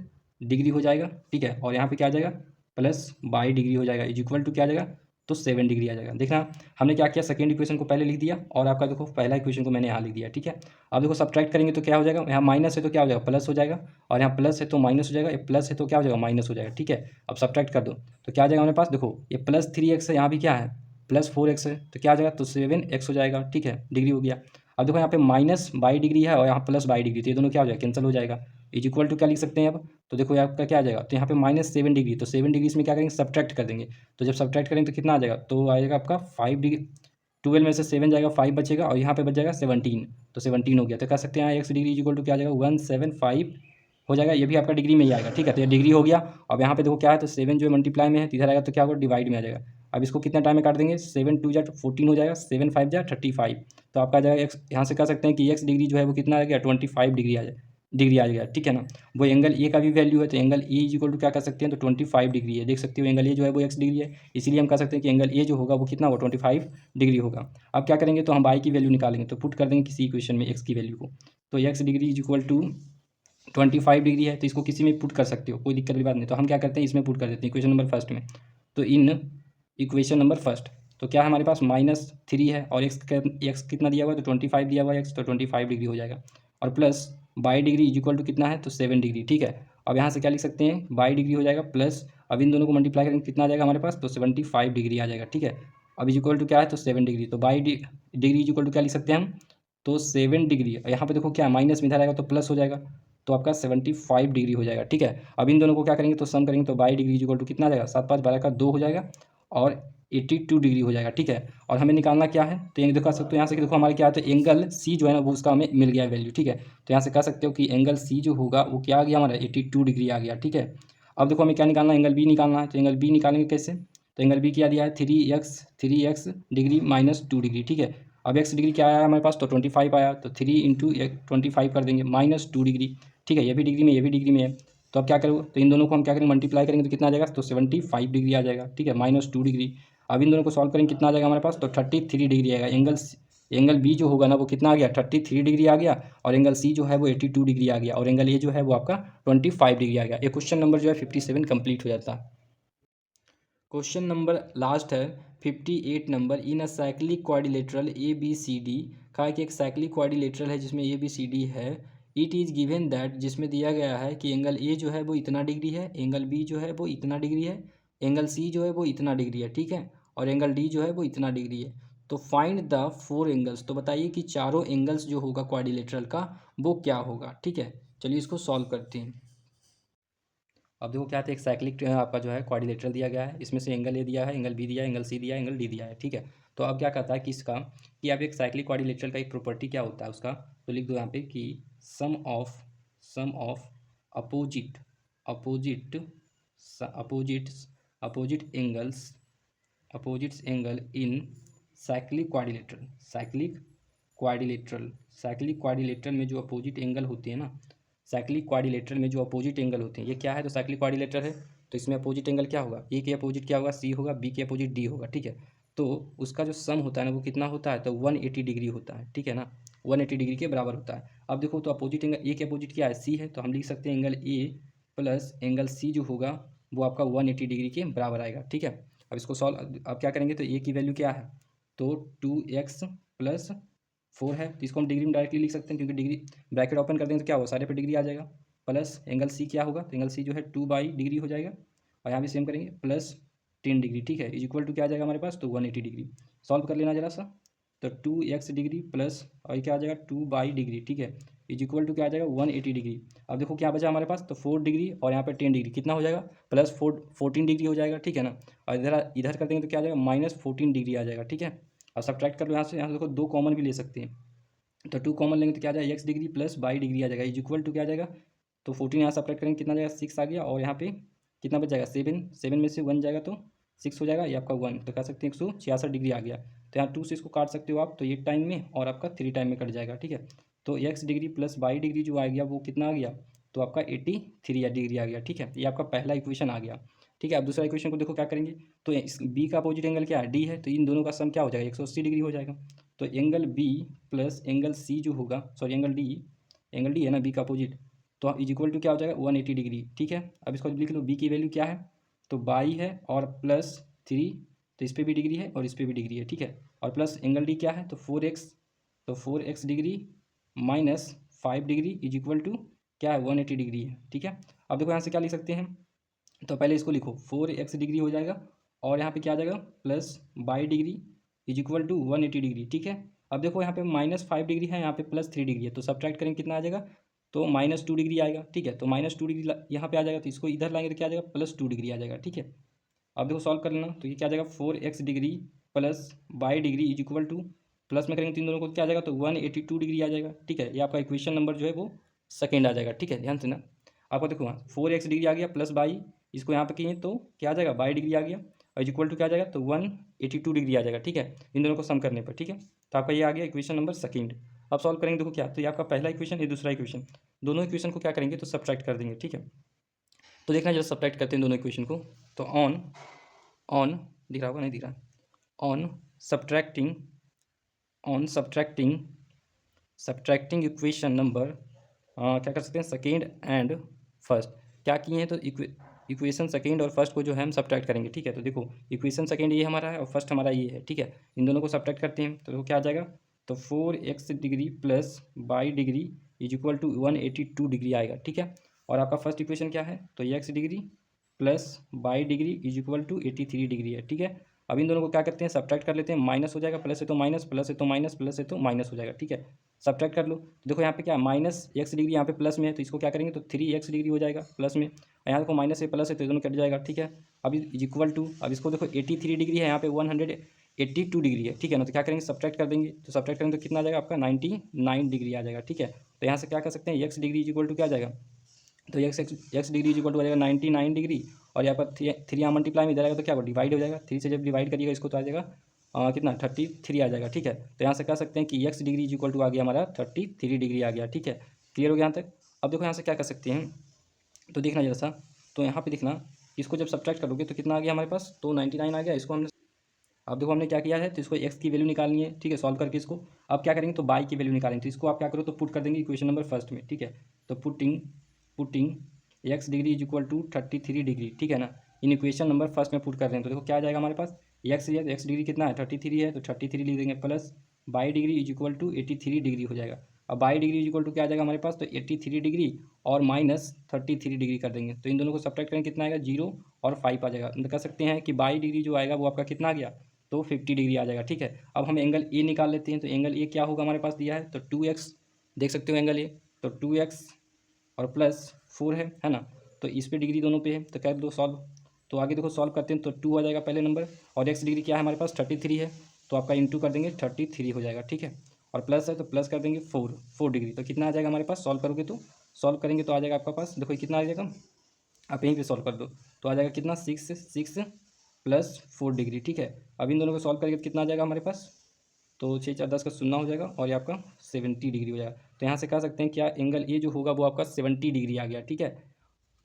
S1: डिग्री हो जाएगा। ठीक है, और यहाँ पे क्या आ जाएगा प्लस 22 डिग्री हो जाएगा, इज इक्वल टू क्या आ जाएगा, तो 7 डिग्री आ जाएगा। देखना हमने क्या किया, सेकेंड इक्वेशन को पहले लिख दिया, और आपका देखो पहला इक्वेशन को मैंने यहाँ लिख दिया। ठीक है, अब देखो सब्ट्रैक्ट करेंगे तो क्या हो जाएगा, यहाँ माइनस है तो क्या हो जाएगा प्लस हो जाएगा, और यहाँ प्लस है तो माइनस हो जाएगा, ये प्लस है तो क्या हो जाएगा माइनस हो जाएगा। ठीक है, अब सब्ट्रैक्ट कर दो तो क्या आ जाएगा हमारे पास, देखो ये +3x है, यहाँ भी क्या है +4x है, तो क्या आ जाएगा, तो 7x हो जाएगा। ठीक है, डिग्री हो गया। अब देखो यहाँ पे -22 डिग्री है और यहाँ +22 डिग्री, तो ये दोनों क्या हो जाएगा कैंसिल हो जाएगा, इज इक्वल टू क्या लिख सकते हैं अब, तो देखो आपका क्या आ जाएगा, तो यहाँ पे -7 डिग्री, तो 7 डिग्री इसमें क्या करेंगे सब्ट्रैक्ट कर देंगे, तो जब सब्ट्रैक्ट करेंगे तो कितना आ जाएगा, तो आएगा आपका 5 डिग्री, 12 में से 7 जाएगा 5 बचेगा, और यहाँ पे बच जाएगा 17, तो 17 हो गया, तो कह सकते हैं x degree is equal to क्या आ जाएगा 175 हो जाएगा। ये भी आपका डिग्री में ही आएगा। ठीक है, तो ये डिग्री हो गया। अब यहाँ पे देखो क्या है, तो 7 जो है मल्टीप्लाई में है, तो इधर आएगा तो क्या होगा डिवाइड में आ जाएगा। अब इसको कितना टाइम में काट देंगे, 7 2 जा 14 हो जाएगा, 7 5 जा 35, तो आपका आ जाएगा एक्स, यहाँ से कह सकते हैं कि x डिग्री जो है वो कितना आ गया 25 डिग्री आ जाए, डिग्री आ जाएगा, ठीक है ना। वो एंगल ए का भी वैल्यू है, तो angle A is equal to क्या कर सकते हैं, तो 25 डिग्री है। देख सकते हो एंगल ए जो है वो एक्स डिग्री है, इसीलिए हम कह सकते हैं कि एंगल ए जो होगा वो कितना होगा, 25 डिग्री होगा। अब क्या करेंगे, तो हम वाई की वैल्यू निकालेंगे, तो पुट कर देंगे किसी इक्वेशन में एक्स की वैल्यू को। तो x degree is equal to 25 degree है, तो इसको किसी में पुट कर सकते हो, कोई दिक्कत की बात नहीं। तो हम क्या करते हैं, इसमें पुट कर देते हैं इक्वेशन नंबर फर्स्ट में। तो इन इक्वेशन नंबर फर्स्ट, तो क्या हमारे पास -3 है और एक्स कितना दिया हुआ है, तो 25 दिया हुआ है एक्स, तो 25 डिग्री हो जाएगा। और plus y degree is equal to कितना है, तो 7 डिग्री, ठीक है। अब यहाँ से क्या लिख सकते हैं, बाई डिग्री हो जाएगा प्लस, अब इन दोनों को मल्टीप्लाई करेंगे कितना आ जाएगा हमारे पास, तो 75 डिग्री आ जाएगा, ठीक है। अब इज इक्वल टू क्या है, तो 7 डिग्री, तो y degree is equal to क्या लिख सकते हैं हम, तो 7 डिग्री। यहाँ पे देखो क्या माइनस में इधर आएगा तो प्लस हो जाएगा, तो आपका 75 डिग्री हो जाएगा, ठीक है। अब इन दोनों को क्या करेंगे, तो सम करेंगे, तो y degree is equal to कितना आ जाएगा, 7 5 12 का 2 हो जाएगा और 82 डिग्री हो जाएगा, ठीक है। और हमें निकालना क्या है, तो ये देखो सकते हो यहाँ से कि देखो हमारे क्या है, तो एंगल सी जो है ना वो उसका हमें मिल गया वैल्यू, ठीक है। तो यहाँ से कह सकते हो कि एंगल सी जो होगा वो क्या आ गया हमारा, 82 डिग्री आ गया, ठीक है। अब देखो हमें क्या निकालना है, एंगल बी निकालना है, तो एंगल बी निकालेंगे कैसे, तो एंगल बी क्या दिया है, 3x डिग्री -2 डिग्री, ठीक है। अब एक्स डिग्री क्या आया हमारे पास, तो 25 आया, तो 3 इंटू 25 कर देंगे -2 डिग्री, ठीक है। ये भी डिग्री में, ये भी डिग्री में है, तो अब क्या करो, तो इन दोनों को हम क्या करेंगे, मल्टीप्लाई करेंगे तो कितना आ जाएगा, तो 75 डिग्री आ जाएगा, ठीक है, -2 डिग्री। अब इन दोनों को सॉल्व करेंगे कितना आ जाएगा हमारे पास, तो 33 डिग्री आएगा। एंगल बी जो होगा ना वो कितना आ गया, 33 डिग्री आ गया, और एंगल सी जो है वो 82 डिग्री आ गया, और एंगल ए जो है वो आपका 25 डिग्री आ गया। ये क्वेश्चन नंबर जो है 57 कंप्लीट हो जाता है। क्वेश्चन नंबर लास्ट है 58 number, in a cyclic quadrilateral A B C D. कहा कि एक साइक्लिक क्वाड्रिलेटरल है जिसमें ए बी सी डी है। इट इज़ गिवन दैट, जिसमें दिया गया है कि एंगल ए जो है वो इतना डिग्री है, एंगल बी जो है वो इतना डिग्री है, एंगल सी जो है वो इतना डिग्री है, ठीक है, और एंगल डी जो है वो इतना डिग्री है। तो फाइंड द 4 एंगल्स, तो बताइए कि चारों एंगल्स जो होगा क्वाड्रिलेटरल का वो क्या होगा, ठीक है। चलिए इसको सॉल्व करते हैं। अब देखो क्या था, एक साइक्लिक आपका जो है क्वाड्रिलेटरल दिया गया है, इसमें से एंगल ए दिया है, एंगल बी दिया है, एंगल सी दिया है, एंगल डी दिया है, ठीक है। तो अब क्या कहता है कि इसका, कि अब एक साइक्लिक क्वाड्रिलेटरल का एक प्रॉपर्टी क्या होता है उसका, तो लिख दो यहाँ पे कि sum of opposite opposite opposite opposite angles opposites angle in cyclic quadrilateral में जो अपोजिट एंगल होते हैं ना, साइक्लिक क्वाड्रिलेटरल में जो अपोजिट एंगल होते हैं, ये क्या है, तो साइक्लिक क्वाड्रिलेटरल है, तो इसमें अपोजिट एंगल क्या होगा, ए के अपोजिट क्या होगा, सी होगा, बी के अपोजिट डी होगा, ठीक है। तो उसका जो सम होता है ना वो कितना होता है, तो 180 डिग्री होता है, ठीक है ना, 180 डिग्री के बराबर होता है। अब देखो तो अपोजिट एंगल ए के अपोजिट क्या है, सी है, तो हम लिख सकते हैं angle A plus angle C जो होगा वो आपका 180 डिग्री के बराबर आएगा, ठीक है। अब इसको सॉल्व, अब क्या करेंगे, तो ए की वैल्यू क्या है, तो 2x प्लस 4 है, तो इसको हम डिग्री में डायरेक्टली लिख सकते हैं, क्योंकि डिग्री ब्रैकेट ओपन कर देंगे तो क्या होगा, सारे पे डिग्री आ जाएगा। प्लस एंगल सी क्या होगा, तो एंगल सी जो है 2 डिग्री हो जाएगा, और यहाँ भी सेम करेंगे प्लस 10 डिग्री, ठीक है, इज इक्वल टू क्या आ जाएगा हमारे पास, तो 180 डिग्री। सॉल्व कर लेना जरा सा, तो 2x डिग्री प्लस और क्या आ जाएगा 2 डिग्री, ठीक है, इज इक्वल टू क्या आ जाएगा 180 डिग्री। अब देखो क्या बचा हमारे पास, तो 4 डिग्री और यहाँ पे 10 डिग्री कितना हो जाएगा, प्लस 14 डिग्री हो जाएगा, ठीक है ना। और इधर इधर कर देंगे तो क्या आ जाएगा -14 डिग्री आ जाएगा, ठीक है। और सब्ट्रैक्ट कर लो यहाँ से देखो 2 कॉमन भी ले सकते हैं, तो 2 कॉमन लेंगे तो क्या आ जाएगा, एक्स डिग्री प्लस 22 डिग्री आ जाएगा, इज इक्वल टू क्या आ जाएगा, तो 14 यहाँ सब्ट्रैक्ट करेंगे कितना आ जाएगा 6 आ गया, और यहाँ पे कितना बच जाएगा 7 में से 1 जाएगा तो 6 हो जाएगा, ये आपका 1, तो कह सकते हैं 166 डिग्री आ गया। तो यहाँ 2 से इसको काट सकते हो आप, तो 8 टाइम में और आपका 3 टाइम में कट जाएगा, ठीक है। तो एक्स डिग्री प्लस 22 डिग्री जो आ गया वो कितना आ गया, तो आपका 83 डिग्री आ गया, ठीक है। ये आपका पहला इक्वेशन आ गया, ठीक है। अब दूसरा इक्वेशन को देखो क्या करेंगे, तो इस बी का अपोजिट एंगल क्या है, डी है, तो इन दोनों का सम क्या हो जाएगा 180 डिग्री हो जाएगा। तो angle B plus angle C जो होगा, सॉरी एंगल डी है ना बी का अपोजिट, तो इज इक्वल टू क्या हो जाएगा 180 डिग्री, ठीक है। अब इसको लिख लो, बी की वैल्यू क्या है, तो 22 है और प्लस 3, तो इस पर भी डिग्री है और इस पर भी डिग्री है, ठीक है। और प्लस एंगल डी क्या है, तो 4x, तो 4x degree -5 degree is equal to क्या है 180 डिग्री है, ठीक है। अब देखो यहाँ से क्या लिख सकते हैं, तो पहले इसको लिखो 4x डिग्री हो जाएगा, और यहाँ पे क्या आ जाएगा plus 22 degree is equal to 180 degree, ठीक है। अब देखो यहाँ पे -5 डिग्री है, यहाँ पे +3 डिग्री है, तो सब्ट्रैक्ट करेंगे कितना आ जाएगा, तो -2 डिग्री आएगा, ठीक है। तो -2 डिग्री यहाँ पे आ जाएगा, तो इसको इधर लाएंगे तो क्या आ जाएगा +2 डिग्री आ जाएगा, ठीक है। अब देखो सॉल्व कर लेना, तो ये क्या आ जाएगा 4x degree plus 22 degree is equal to, plus में करेंगे तीन दोनों को क्या आ जाएगा, तो 182 डिग्री आ जाएगा, ठीक है। ये आपका इक्वेशन नंबर जो है वो सेकेंड आ जाएगा, ठीक है, ध्यान से ना। आपको देखो वहाँ 4x डिग्री आ गया प्लस 22, इसको यहाँ पे किए तो क्या आ जाएगा 22 डिग्री आ गया, और इक्वल टू क्या आ जाएगा, तो 182 डिग्री आ जाएगा, ठीक है, इन दोनों को सम करने पर, ठीक है। तो आपका ये आ गया इक्वेशन नंबर सेकेंड। अब सॉल्व करेंगे, देखो क्या, तो ये आपका पहला इक्वेशन, ये दूसरा इक्वेशन, दोनों इक्वेशन को क्या करेंगे तो सब्ट्रैक्ट कर देंगे, ठीक है। तो देखना जब सब्ट्रैक्ट करते हैं दोनों इक्वेशन को, तो ऑन ऑन दिख रहा होगा, नहीं दिख रहा, on subtracting subtracting equation number, क्या कर सकते हैं, सेकेंड एंड फर्स्ट, क्या किए हैं तो इक्वेशन सेकेंड और फर्स्ट को जो है हम सब्ट्रैक्ट करेंगे, ठीक है। तो देखो इक्वेशन सेकेंड ये हमारा है और फर्स्ट हमारा ये है, ठीक है। इन दोनों को सब्ट्रैक्ट करते हैं तो देखो क्या आ जाएगा, तो 4x degree plus y degree is equal to 182 degree आएगा, ठीक है। और आपका फर्स्ट इक्वेशन क्या है, तो x degree plus y degree is equal to 83 degree है, ठीक है। अब इन दोनों को क्या करते हैं, सब्ट्रैक्ट कर लेते हैं, माइनस हो जाएगा, प्लस है तो माइनस, प्लस है तो माइनस, प्लस है तो माइनस हो जाएगा, ठीक है। सब्ट्रैक्ट कर लो, देखो यहाँ पे क्या माइनस एक्स डिग्री यहाँ पे प्लस में है, तो इसको क्या करेंगे तो 3x डिग्री हो जाएगा प्लस में, यहाँ देखो माइनस है प्लस है तो दोनों कट जाएगा, ठीक है। अब इज इक्वल टू, अब इसको देखो 83 डिग्री है, यहाँ पे 182 डिग्री है, ठीक है ना। तो क्या करेंगे सब्ट्रैक्ट कर देंगे, तो सब्ट्रैक्ट करेंगे तो कितना आ जाएगा आपका 99 डिग्री आ जाएगा, ठीक है। तो यहाँ से क्या कर सकते हैं, x degree is equal to क्या आ जाएगा, तो x degree is equal to आ जाएगा 99 डिग्री, और यहाँ पर थ्री यहाँ मल्टीप्लाई में इधर आएगा तो क्या होगा, डिवाइड हो जाएगा, 3 से जब डिवाइड करिएगा इसको तो आ जाएगा कितना 33 आ जाएगा, ठीक है। तो यहाँ से कह सकते हैं कि x degree is equal to आ गया हमारा 33 डिग्री आ गया, ठीक है। क्लियर हो गया यहाँ तक। अब देखो यहाँ से क्या कर सकते हैं, तो देखना जरा सा, तो यहाँ पे देखना, इसको जब सब्ट्रैक्ट करोगे तो कितना आ गया हमारे पास, तो 99 आ गया, इसको हमने, अब देखो हमने क्या किया है, तो इसको एक्स की वैल्यू निकालनी है, ठीक है, सॉल्व करके इसको। अब क्या करेंगे तो बाई की वैल्यू निकालेंगे, तो इसको आप क्या करो तो पुट कर देंगे इक्वेशन नंबर फर्स्ट में, ठीक है। तो putting x degree is equal to 33 degree, ठीक है ना, इन इक्वेशन नंबर फर्स्ट में पुट कर रहे हैं, तो देखो क्या आ जाएगा हमारे पास, एक्स डिग्री कितना है 33 है, तो 33 लिख देंगे, plus y degree is equal to 83 degree हो जाएगा। अब y degree is equal to क्या आ जाएगा हमारे पास, तो 83 डिग्री और माइनस 33 डिग्री कर देंगे, तो इन दोनों को सब्ट्रैक्ट करेंगे कितना आएगा, 0 और 5 आ जाएगा। मतलब कह सकते हैं कि बाई डिग्री जो आएगा वो आपका कितना आ गया, तो 50 डिग्री आ जाएगा, ठीक है। अब हम एंगल ए निकाल लेते हैं, तो एंगल ए क्या होगा हमारे पास दिया है, तो 2x, देख सकते हो एंगल ए, तो 2x और प्लस 4 है ना, तो इस पे डिग्री दोनों पे है, तो कर दो सॉल्व। तो आगे देखो सॉल्व करते हैं, तो 2 आ जाएगा पहले नंबर, और एक्स डिग्री क्या है हमारे पास 33 है, तो आपका इंटू कर देंगे 33 हो जाएगा, ठीक है। और प्लस है तो प्लस कर देंगे 4 डिग्री, तो कितना आ जाएगा हमारे पास, सॉल्व करोगे तो सॉल्व करेंगे तो आ जाएगा आपका पास, देखो कितना आ जाएगा, आप यहीं पे सॉल्व कर दो, तो आ जाएगा कितना 6 प्लस 4 डिग्री, ठीक है। अब इन दोनों को सॉल्व करेंगे तो कितना आ जाएगा हमारे पास, तो 6 4 10 का 0 हो जाएगा, और ये आपका 70 डिग्री हो जाएगा। तो यहाँ से कह सकते हैं क्या एंगल ए जो होगा वो आपका 70 डिग्री आ गया, ठीक है।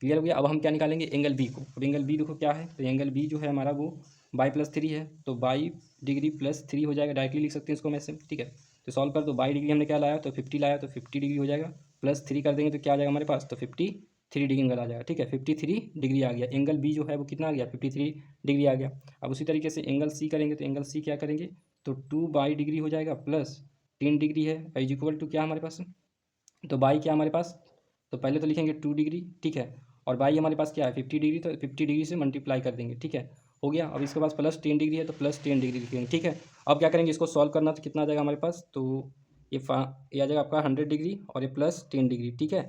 S1: क्लियर हो गया। अब हम क्या निकालेंगे, एंगल बी को। अब एंगल बी देखो क्या है, तो एंगल बी जो है हमारा वो बाई प्लस 3 है, तो बाई डिग्री प्लस 3 हो जाएगा, डायरेक्टली लिख सकते हैं इसको वैसे, ठीक है। तो सॉल्व कर दो, बाई डिग्री हमने क्या लाया, तो 50 लाया, तो 50 डिग्री हो जाएगा, प्लस 3 कर देंगे तो क्या आ जाएगा हमारे पास, तो 53 डिग्री एंगल आ जाएगा, ठीक है। 53 डिग्री आ गया, एंगल बी जो है वो कितना आ गया, 53 डिग्री आ गया। अब उसी तरीके से एंगल सी करेंगे, तो एंगल सी क्या करेंगे, तो 2 बाई डिग्री हो जाएगा, प्लस 10 डिग्री है, इज इक्वल टू क्या हमारे पास, तो बाई क्या हमारे पास, तो पहले तो लिखेंगे 2 डिग्री, ठीक है, और बाई हमारे पास क्या है 50 डिग्री, तो 50 डिग्री से मल्टीप्लाई कर देंगे, ठीक है, हो गया। अब इसके पास प्लस 10 डिग्री है, तो प्लस 10 डिग्री लिखेंगे, ठीक है। अब क्या करेंगे, इसको सॉल्व करना, तो कितना आ जाएगा हमारे पास, तो ये ये आ जाएगा आपका 100 डिग्री और ये प्लस 10 डिग्री, ठीक है,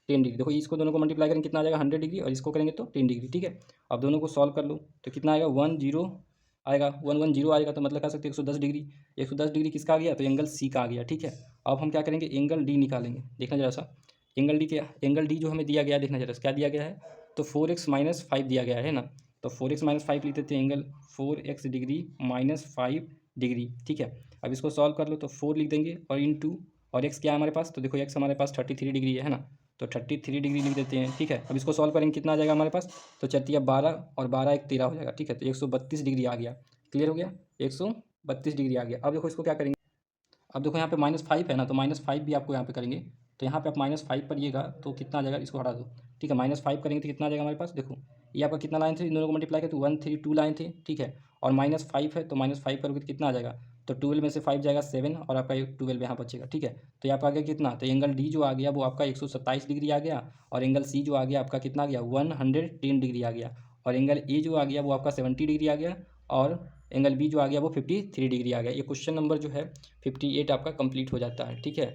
S1: 10 डिग्री। देखो इसको दोनों को मल्टीप्लाई करेंगे कितना आ जाएगा 100 डिग्री, और इसको करेंगे तो 10 डिग्री, ठीक है। अब दोनों को सॉल्व कर लो, तो कितना आएगा 10 आएगा, 110 आएगा, तो मतलब कह सकते हैं 110 डिग्री, 110 डिग्री किसका आ गया, तो एंगल सी का आ गया, ठीक है। अब हम क्या करेंगे, एंगल डी निकालेंगे, देखना जरा सा, एंगल डी क्या, एंगल डी जो हमें दिया गया है, देखना जरा क्या दिया गया है, तो 4x माइनस 5 दिया गया है ना, तो 4x माइनस 5 लिख देते हैं, angle 4x degree minus 5 degree, ठीक है। अब इसको सॉल्व कर लो, तो 4 लिख देंगे और इंटू, और x क्या है हमारे पास, तो देखो x हमारे पास 33 डिग्री है ना, तो 33 डिग्री लिख देते हैं, ठीक है। अब इसको सॉल्व करेंगे कितना आ जाएगा हमारे पास, तो 12 और 12 एक 13 हो जाएगा, ठीक है, तो 132 डिग्री आ गया। क्लियर हो गया, 132 डिग्री आ गया। अब देखो इसको क्या करेंगे, अब देखो यहाँ पे -5 है ना, तो -5 भी आपको यहाँ पे करेंगे, तो यहाँ पे आप -5 पढ़िएगा तो कितना आ जाएगा, इसको हटा दो, ठीक है। -5 करेंगे तो कितना आ जाएगा हमारे पास, देखो ये आपका कितना लाइन थे, इन दोनों को मल्टीप्लाई करें तो 132 लाइन थे, ठीक है। और -5 है, तो -5 करोगे तो कितना आ जाएगा, तो 12 में से 5 जाएगा 7, और आपका 12 यहाँ बचेगा, ठीक है। तो ये आपका आ गया कितना, तो एंगल डी जो आ गया वो आपका 127 डिग्री आ गया, और एंगल सी जो आ गया आपका कितना आ गया 110 डिग्री आ गया, और एंगल ए जो आ गया वो आपका 70 डिग्री आ गया, और एंगल बी जो आ गया वो 53 डिग्री आ गया। ये क्वेश्चन नंबर जो है 58 आपका कंप्लीट हो जाता है, ठीक है।